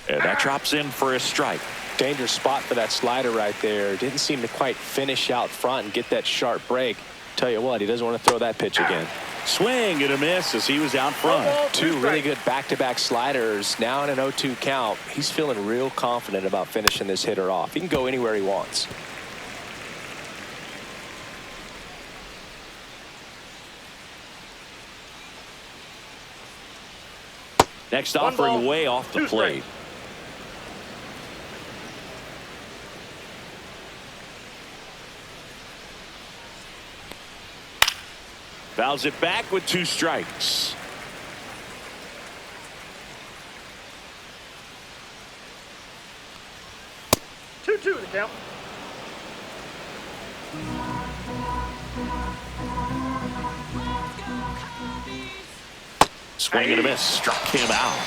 And that drops in for a strike. Dangerous spot for that slider right there. Didn't seem to quite finish out front and get that sharp break. Tell you what, he doesn't want to throw that pitch again. Swing and a miss as he was out front. 2 really good back-to-back sliders. Now in an 0-2 count. He's feeling real confident about finishing this hitter off. He can go anywhere he wants. Next offering way off the plate. Fouls it back with 2 strikes. Two the count. Swing and a miss. Struck him out.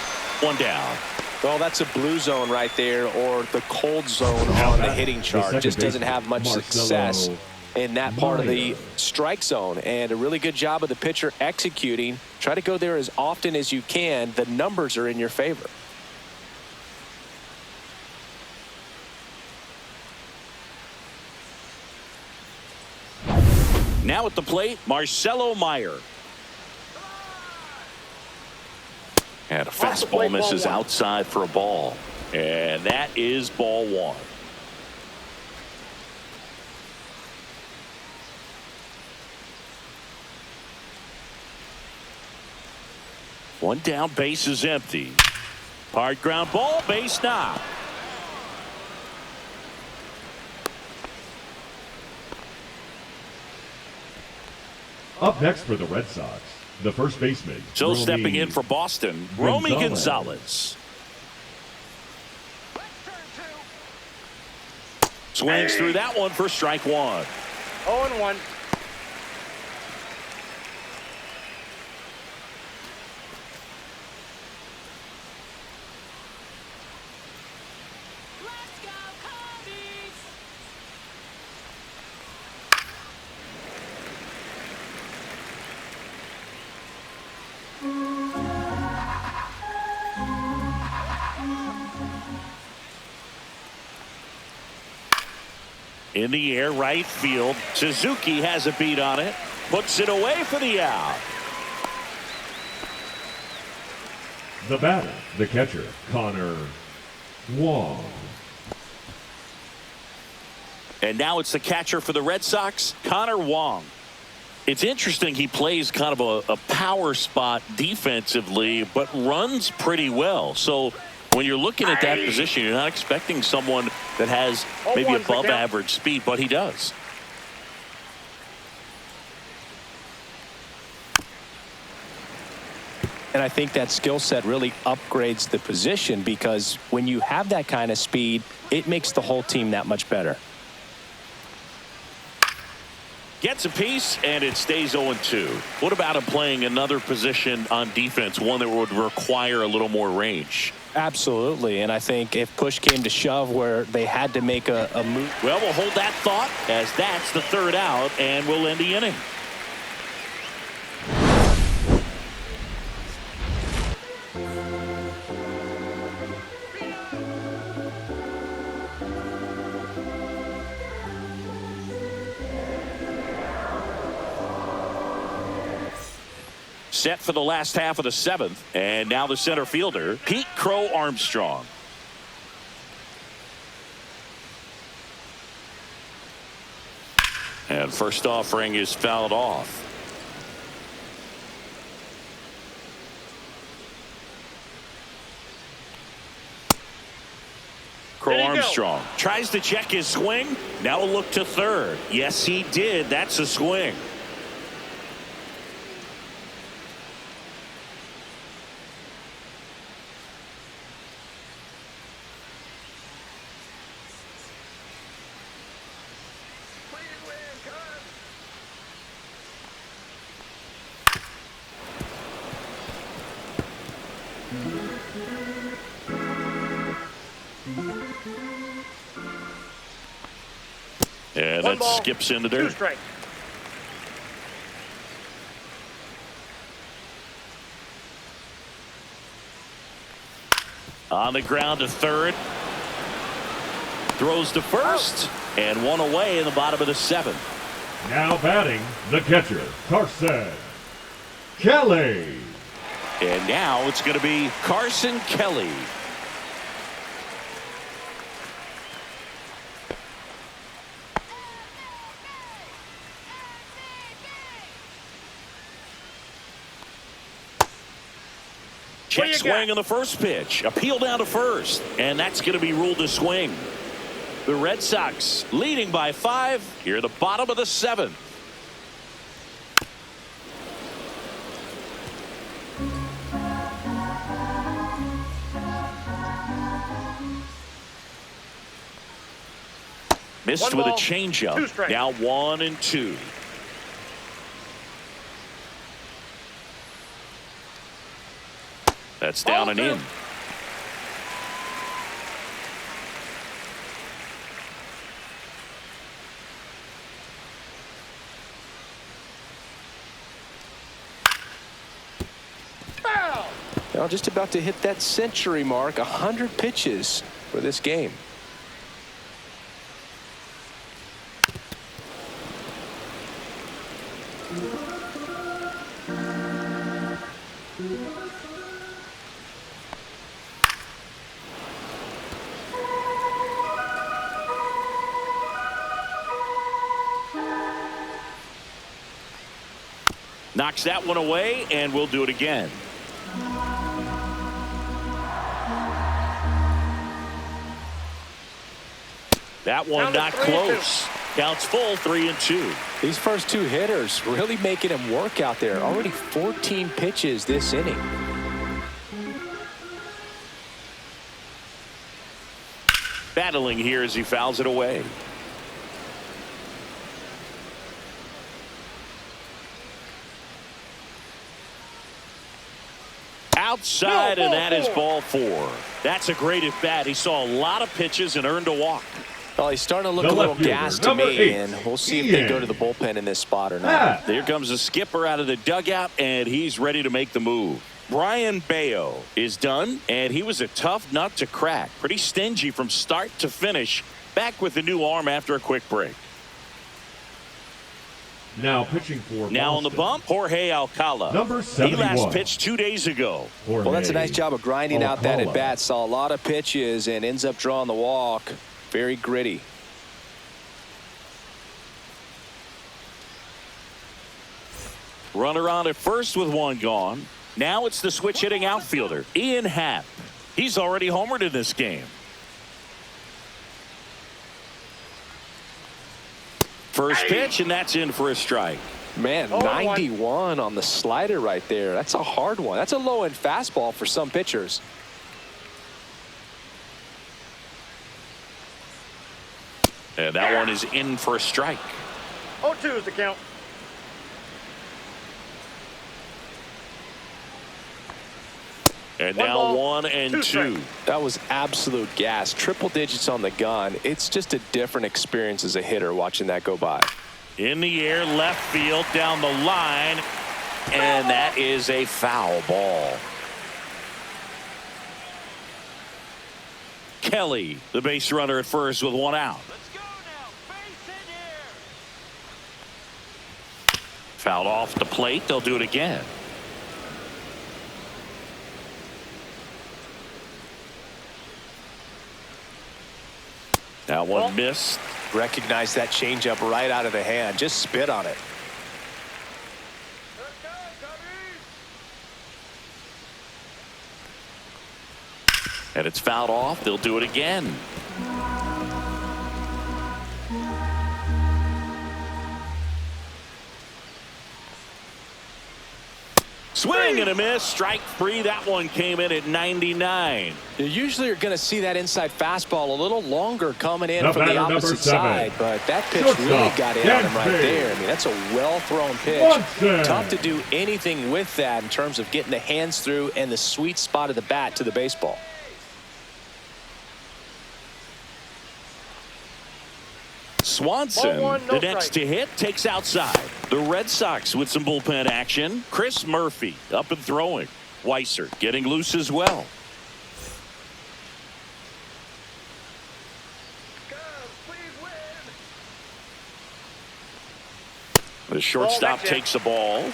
1 down. Well, that's a blue zone right there, or the cold zone on the hitting chart. Just doesn't have much success in that part of the strike zone, and a really good job of the pitcher executing. Try to go there as often as you can. The numbers are in your favor. Now at the plate, Marcelo Meyer. And a fastball misses outside for a ball. And that is ball 1. One down, base is empty. Hard ground ball, base knock. Up next for the Red Sox, the first baseman. So stepping in for Boston, Romy Gonzalez. Swings through that one for strike 1. 0-1. In the air, right field. Suzuki has a beat on it. puts it away for the out. The batter, the catcher, Connor Wong. And now it's the catcher for the Red Sox, Connor Wong. It's interesting he plays kind of a power spot defensively, but runs pretty well. So when you're looking at that position, you're not expecting someone that has maybe above average speed, but he does. And I think that skill set really upgrades the position, because when you have that kind of speed, it makes the whole team that much better. Gets a piece, and it stays 0-2. What about him playing another position on defense, one that would require a little more range? Absolutely, and I think if push came to shove where they had to make a move. Well, we'll hold that thought, as that's the third out, and we'll end the inning. Set for the last half of the seventh, and now the center fielder, Pete Crow Armstrong. And first offering is fouled off. Crow Armstrong tries to check his swing. Now a look to third. Yes, he did. That's a swing. And that skips into there. 2 strikes. On the ground to third. Throws to first. And one away in the bottom of the seventh. Now batting, the catcher, Carson Kelly. And now it's going to be Carson Kelly. Check swing on the first pitch. Appeal down to first. And that's going to be ruled a swing. The Red Sox leading by 5 here at the bottom of the seventh. Missed with a changeup. Now 1-2. That's down and in. Now just about to hit that century mark. 100 pitches for this game. Knocks that one away, and we'll do it again. That one not close. Counts full, 3-2. These first 2 hitters really making him work out there. Already 14 pitches this inning. Battling here as he fouls it away. Outside, and that is ball 4. That's a great at bat. He saw a lot of pitches and earned a walk. Well, he's starting to look a little gassed to me, and we'll see if they go to the bullpen in this spot or not. Here comes the skipper out of the dugout, and he's ready to make the move. Brian Bayo is done, and he was a tough nut to crack. Pretty stingy from start to finish. Back with the new arm after a quick break. Now pitching for Now on the Boston, bump, Jorge Alcala. number He 71. last pitched 2 days ago. Jorge Well, that's a nice job of grinding out that Alcala. at-bat. Saw a lot of pitches and ends up drawing the walk. Very gritty. Runner on at first with 1 gone. Now it's the switch hitting outfielder, Ian Happ. He's already homered in this game. First pitch, and that's in for a strike. Man, 91 on the slider right there. That's a hard one. That's a low-end fastball for some pitchers. And that one is in for a strike. 0-2 is the count. And One now ball, 1 and 2. strikes. That was absolute gas. Triple digits on the gun. It's just a different experience as a hitter watching that go by. In the air, left field, down the line. And that is a foul ball. Kelly, the base runner at first with 1 out. Fouled off the plate. They'll do it again. That one missed. Recognize that changeup right out of the hand. Just spit on it. And it's fouled off. They'll do it again. Swing and a miss. Strike 3. That one came in at 99. You usually are going to see that inside fastball a little longer coming in The from the batter, opposite number 7. side, but that pitch Shortstop, really got in on him right Yankee. there. I mean, that's a well-thrown pitch. Watson. Tough to do anything with that in terms of getting the hands through and the sweet spot of the bat to the baseball. Swanson, Ball 1, no the next strike. to hit, takes outside. The Red Sox with some bullpen action. Chris Murphy up and throwing. Weiser getting loose as well. The shortstop next hit. takes the ball.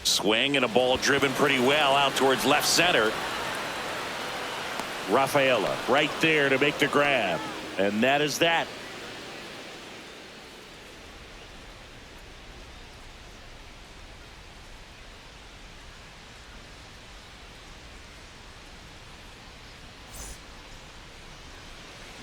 Swing and a ball driven pretty well out towards left center. Rafaela right there to make the grab. And that is that.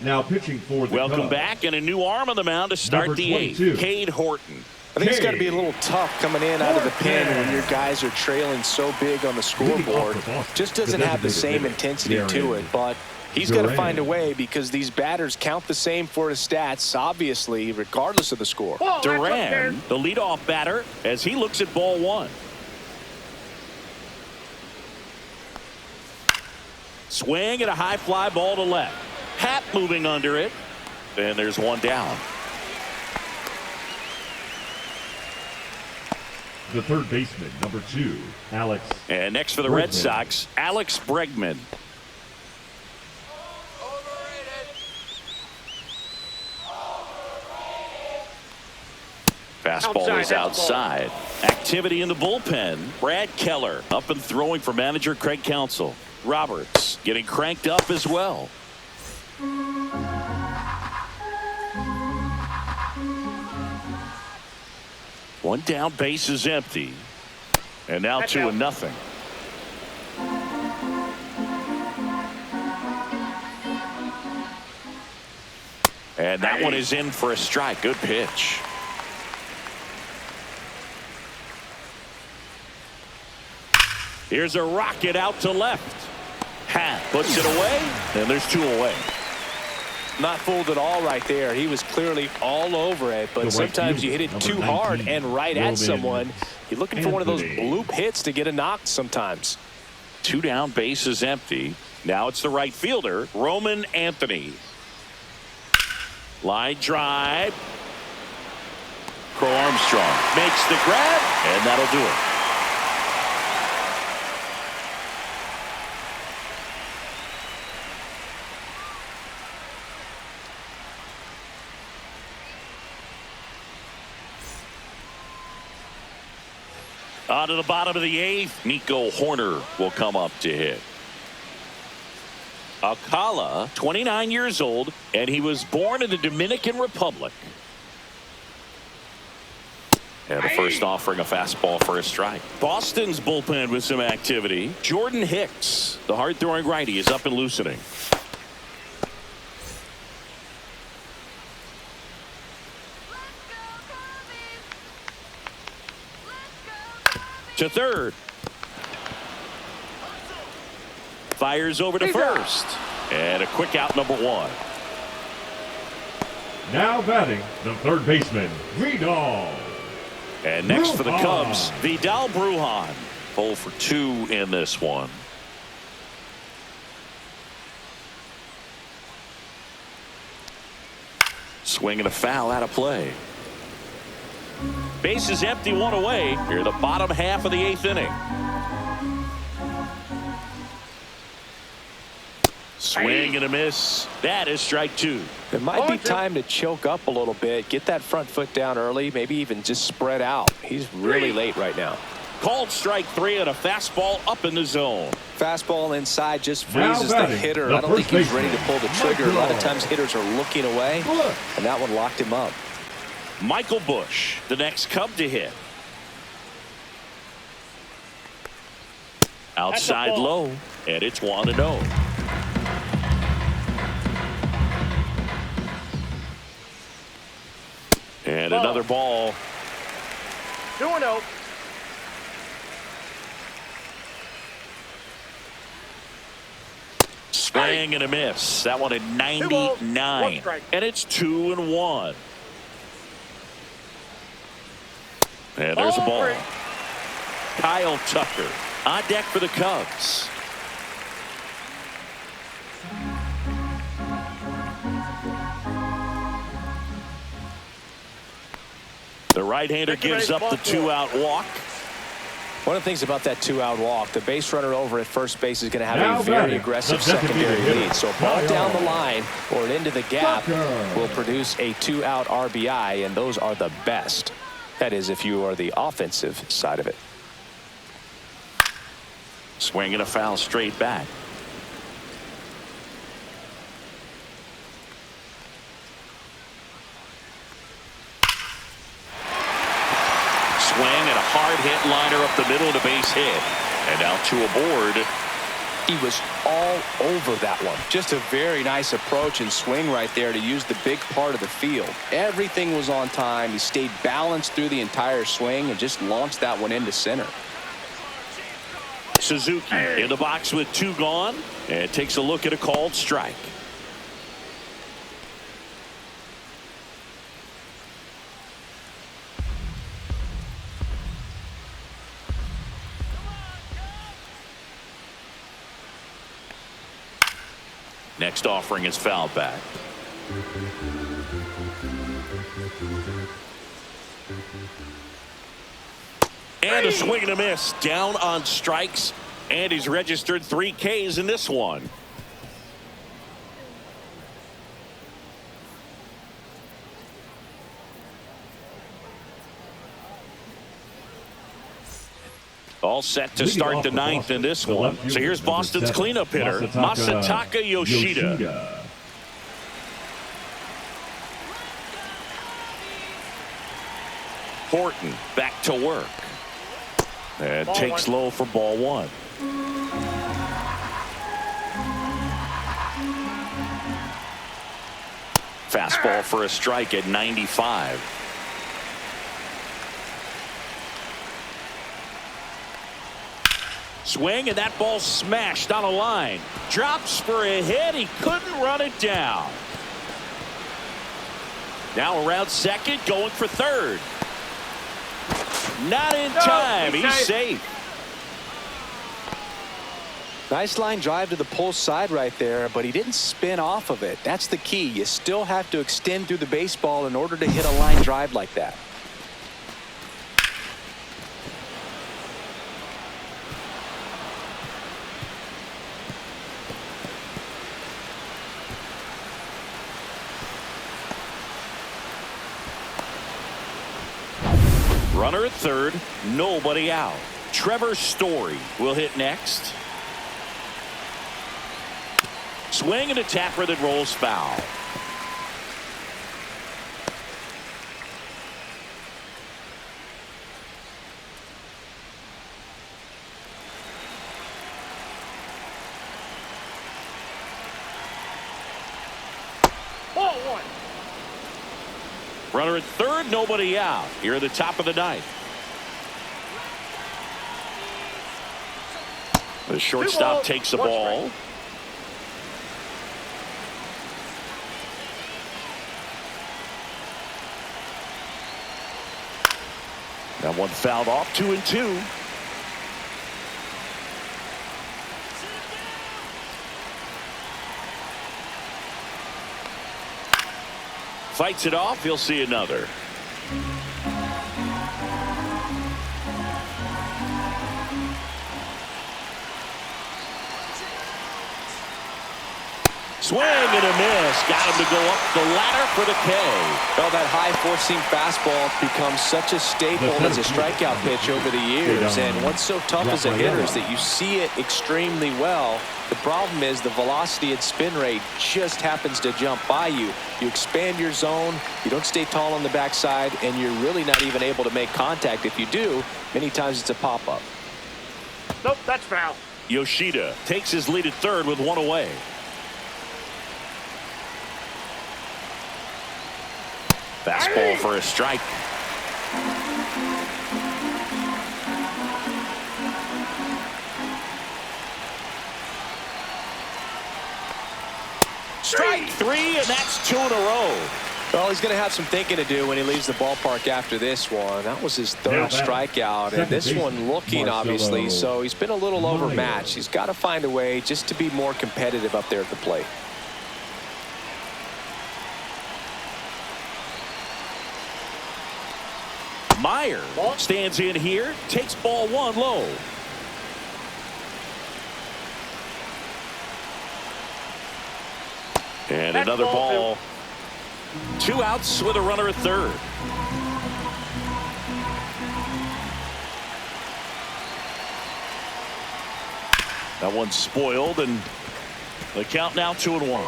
Now pitching for the Welcome Cubs, back, and a new arm on the mound to start Number the 8th. 22. Cade Horton. I think it's got to be a little tough coming in out of the pen when your guys are trailing so big on the scoreboard. Just doesn't have the same intensity to it, but he's got to find a way because these batters count the same for his stats, obviously, regardless of the score. Ball, Duran, the leadoff batter, as he looks at ball 1. Swing and a high fly ball to left. Happ moving under it. And there's one down. the third baseman, number 2, Alex. And next for the Red Bregman. Sox, Alex Bregman. Fastball is outside. Activity in the bullpen. Brad Keller up and throwing for manager Craig Counsell. Roberts getting cranked up as well. One down, base is empty. And now 2-0. And that one is in for a strike. Good pitch. Here's a rocket out to left. Happ puts it away, and there's 2 away. Not fooled at all right there. He was clearly all over it, but The right sometimes you fielder, hit it number too hard 19, and right at Roman someone. You're looking for one of those Anthony. bloop hits to get a knock sometimes. 2 down, base is empty. Now it's the right fielder, Roman Anthony. Line drive. Crow Armstrong makes the grab, and that'll do it. On to the bottom of the 8th. Nico Horner will come up to hit. Alcala, 29 years old, and he was born in the Dominican Republic. And the first offering a fastball for a strike. Boston's bullpen with some activity. Jordan Hicks, the hard-throwing righty, is up and loosening. To third. Fires over to first. And a quick out, number 1. Now batting, the third baseman, Vidal. And next for the Cubs, Vidal Brujan. 0 for 2 in this one. Swing and a foul out of play. Base is empty, 1 away. Here, the bottom half of the 8th inning. Swing and a miss. That is strike 2. It might be time to choke up a little bit, get that front foot down early, maybe even just spread out. He's really late right now. Called strike 3 and a fastball up in the zone. Fastball inside just freezes the hitter. I don't think he's ready to pull the trigger. A lot of times hitters are looking away, and that one locked him up. Michael Busch, the next Cub to hit. Outside low, and it's 1-0. And another ball. 2-0. Swing and a miss. That one at 99. And it's 2-1. And there's a ball. Kyle Tucker on deck for the Cubs. The right-hander gives up the 2-out walk. One of the things about that 2-out walk, the base runner over at first base is going to have a very aggressive secondary lead. So a ball down the line or into the gap will produce a 2-out RBI, and those are the best. That is, if you are the offensive side of it. Swing and a foul straight back. Swing and a hard hit liner up the middle of the base hit. And now 2 aboard. He was all over that one. Just a very nice approach and swing right there to use the big part of the field. Everything was on time. He stayed balanced through the entire swing and just launched that one into center. Suzuki in the box with 2 gone and takes a look at a called strike. Next offering is fouled back. And a swing and a miss. Down on strikes. And he's registered 3 Ks in this one. All set to start the 9th in this one. So here's Boston's cleanup hitter, Masataka Yoshida. Horton back to work. And takes low for ball 1. Fastball for a strike at 95. Swing, and that ball smashed on a line. Drops for a hit. He couldn't run it down. Now around second, going for third. Not in time. He's safe. Nice line drive to the pull side right there, but he didn't spin off of it. That's the key. You still have to extend through the baseball in order to hit a line drive like that. Runner at third, nobody out. Trevor Story will hit next. Swing and a tapper that rolls foul. Ball one. Runner at third, nobody out. Here at the top of the ninth. The shortstop takes the ball. That one fouled off. 2-2. Fights it off. He'll see another. Swing and a miss. Got him to go up the ladder for the K. Well, that high four-seam fastball becomes such a staple as a strikeout pitch over the years. And what's so tough as a hitter is that you see it extremely well. The problem is the velocity and spin rate just happens to jump by you. You expand your zone, you don't stay tall on the backside, and you're really not even able to make contact. If you do, many times it's a pop-up. Nope, that's foul. Yoshida takes his lead at third with one away. Fastball for a strike. Strike three, and that's 2 in a row. Well, he's going to have some thinking to do when he leaves the ballpark after this one. That was his third strikeout, and this one looking, obviously, so he's been a little overmatched. He's got to find a way just to be more competitive up there at the plate. Meyer stands in here, takes ball one low. And That's another ball ball. 2 outs with a runner at third. That one's spoiled, and the count now 2-1.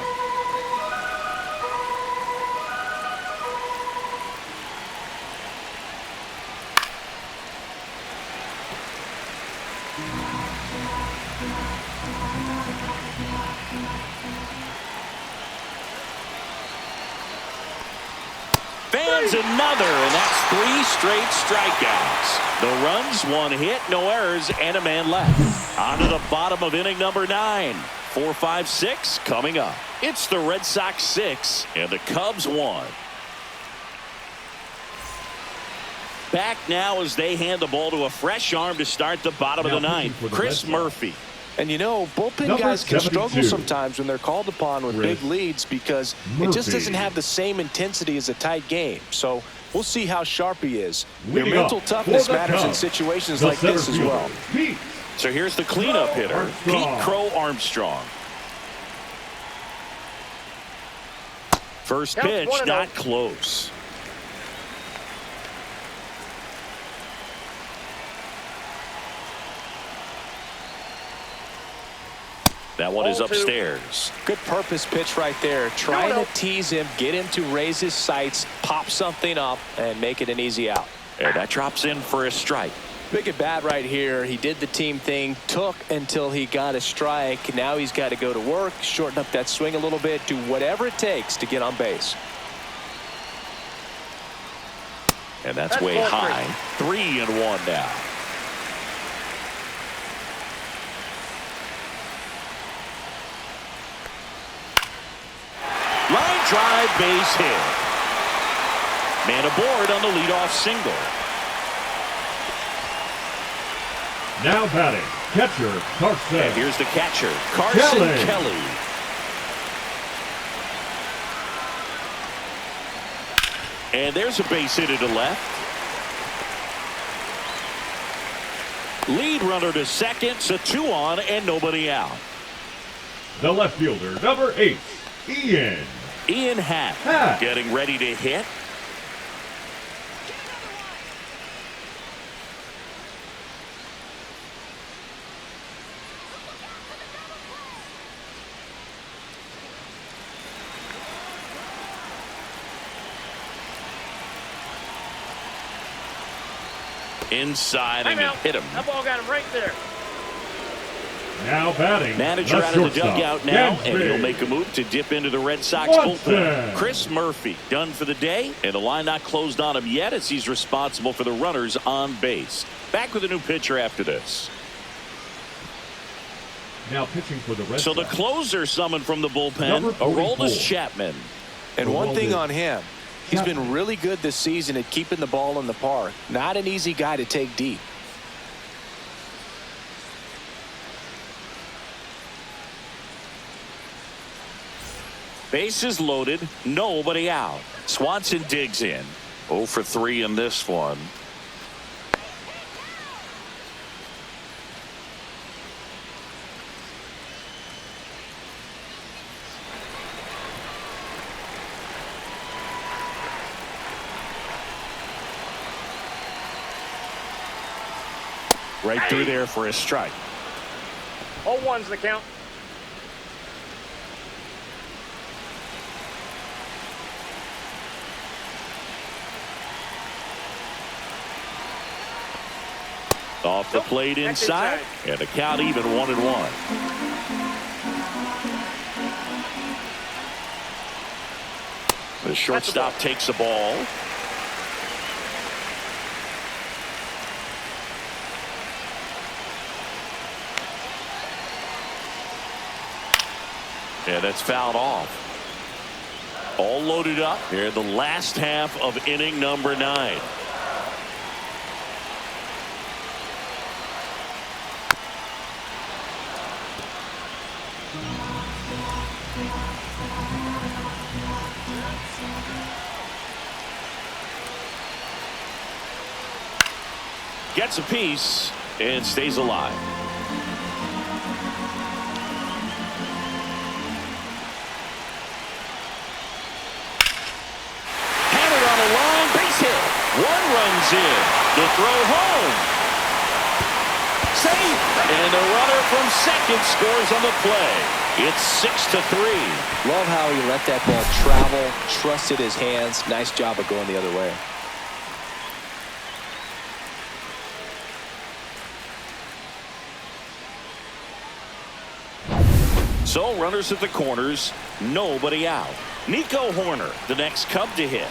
Fans another, and that's 3 straight strikeouts. The runs, 1 hit, no errors, and a man left. On to the bottom of inning number 9. 4-5-6 coming up. It's the Red Sox 6 and the Cubs 1. Back now as they hand the ball to a fresh arm to start the bottom of the 9th. Chris Murphy. And you know, bullpen guys can struggle sometimes when they're called upon with big leads because it just doesn't have the same intensity as a tight game. So we'll see how sharp he is. Your mental toughness matters in situations like this as well. So here's the cleanup hitter, Pete Crow Armstrong. First pitch, not close. That one is upstairs. Good purpose pitch right there. Trying to tease him, get him to raise his sights, pop something up, and make it an easy out. And that drops in for a strike. Big at bat right here. He did the team thing, took until he got a strike. Now he's got to go to work, shorten up that swing a little bit, do whatever it takes to get on base. And that's way high. 3-1 now. Line drive, base hit. Man aboard on the leadoff single. Now batting, catcher Carson. And here's the catcher, Carson Kelly. And there's a base hit to left. Lead runner to second, so 2 on and nobody out. The left fielder, number 8, Ian Happ getting ready to hit. inside and Timeout. hit him. That ball got him right there. Now batting. Manager the out of the shortstop, dugout now, and Gansby. he'll make a move to dip into the Red Sox Watson. bullpen. Chris Murphy done for the day, and the line not closed on him yet as he's responsible for the runners on base. Back with a new pitcher after this. Now pitching for the Red So the Sox. closer summoned from the bullpen, Number Aroldis 44. Chapman. And one thing Aroldis on him, he's been Chapman. really good this season at keeping the ball in the park. Not an easy guy to take deep. Bases loaded, nobody out. Swanson digs in. 0 for 3 in this one. Right through there for a strike. 0-1's the count. Off the plate inside, and the count even 1-1. The shortstop takes the ball. And that's fouled off. All loaded up here in the last half of inning number 9. Gets a piece and stays alive. Hammered on a line, base hit. 1 runs in. The throw home. Safe. And the runner from second scores on the play. It's 6-3. Love how he let that ball travel, trusted his hands. Nice job of going the other way. So runners at the corners, nobody out. Nico Horner, the next Cub to hit.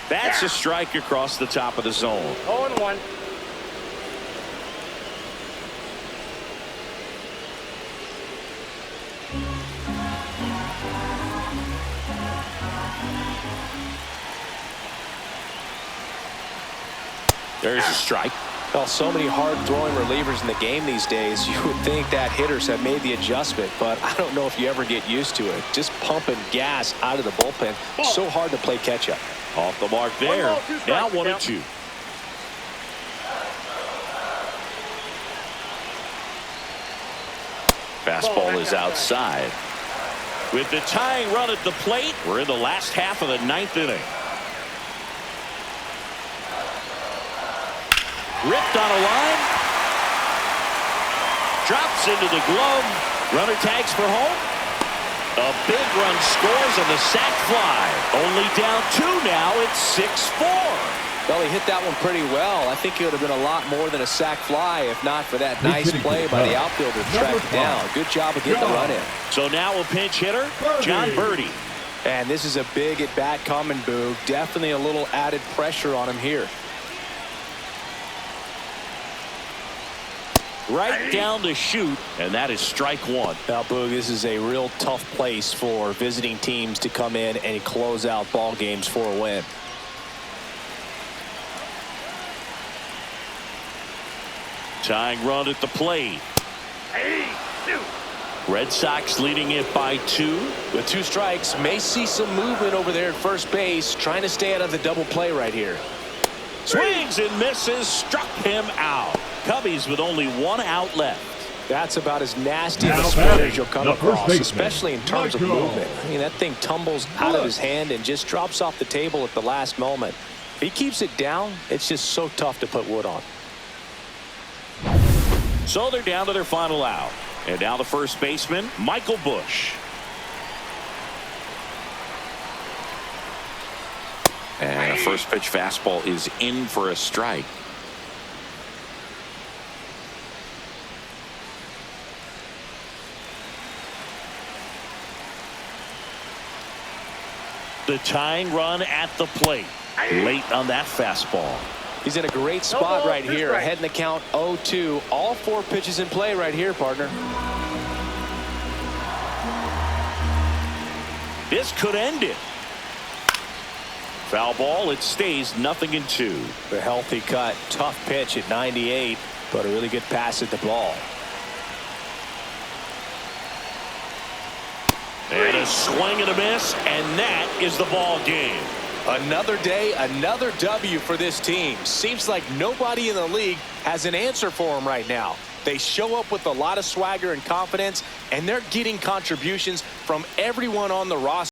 That's a strike across the top of the zone. 0-1. There's a strike. Well, so many hard-throwing relievers in the game these days, you would think that hitters have made the adjustment, but I don't know if you ever get used to it. Just pumping gas out of the bullpen, so hard to play catch-up. Off the mark there. 1 ball, 2 strikes. Now 1-2. Fastball is outside. With the tying run at the plate, we're in the last half of the 9th inning. Ripped on a line. Drops into the glove. Runner tags for home. A big run scores on the sac fly. Only down 2 now. It's 6-4. Well, he hit that one pretty well. I think it would have been a lot more than a sac fly if not for that nice play by the outfielder to track it down. Good job of getting the run in. So now a pinch hitter, John Birdie. And this is a big at-bat coming, Boog. Definitely a little added pressure on him here. Right down the chute, and that is strike 1. Now, Boog, this is a real tough place for visiting teams to come in and close out ball games for a win. Tying run at the plate. Hey, dude. Red Sox leading it by 2. With 2 strikes, may see some movement over there at first base, trying to stay out of the double play right here. Swings and misses, struck him out. Cubbies with only 1 out left. That's about as nasty of a Now split batting, as you'll come the across, first baseman, especially in terms of Michael. movement. I mean, that thing tumbles out of his hand and just drops off the table at the last moment. If he keeps it down, it's just so tough to put wood on. So they're down to their final out. And now the first baseman, Michael Busch. And a first pitch fastball is in for a strike. The tying run at the plate. Late on that fastball. He's in a great spot right here. Ahead in the count 0-2. All 4 pitches in play right here, partner. This could end it. Foul ball. It stays 0-2. The healthy cut. Tough pitch at 98, but a really good pass at the ball. And a swing and a miss, and that is the ball game. Another day, another W for this team. Seems like nobody in the league has an answer for them right now. They show up with a lot of swagger and confidence, and they're getting contributions from everyone on the roster.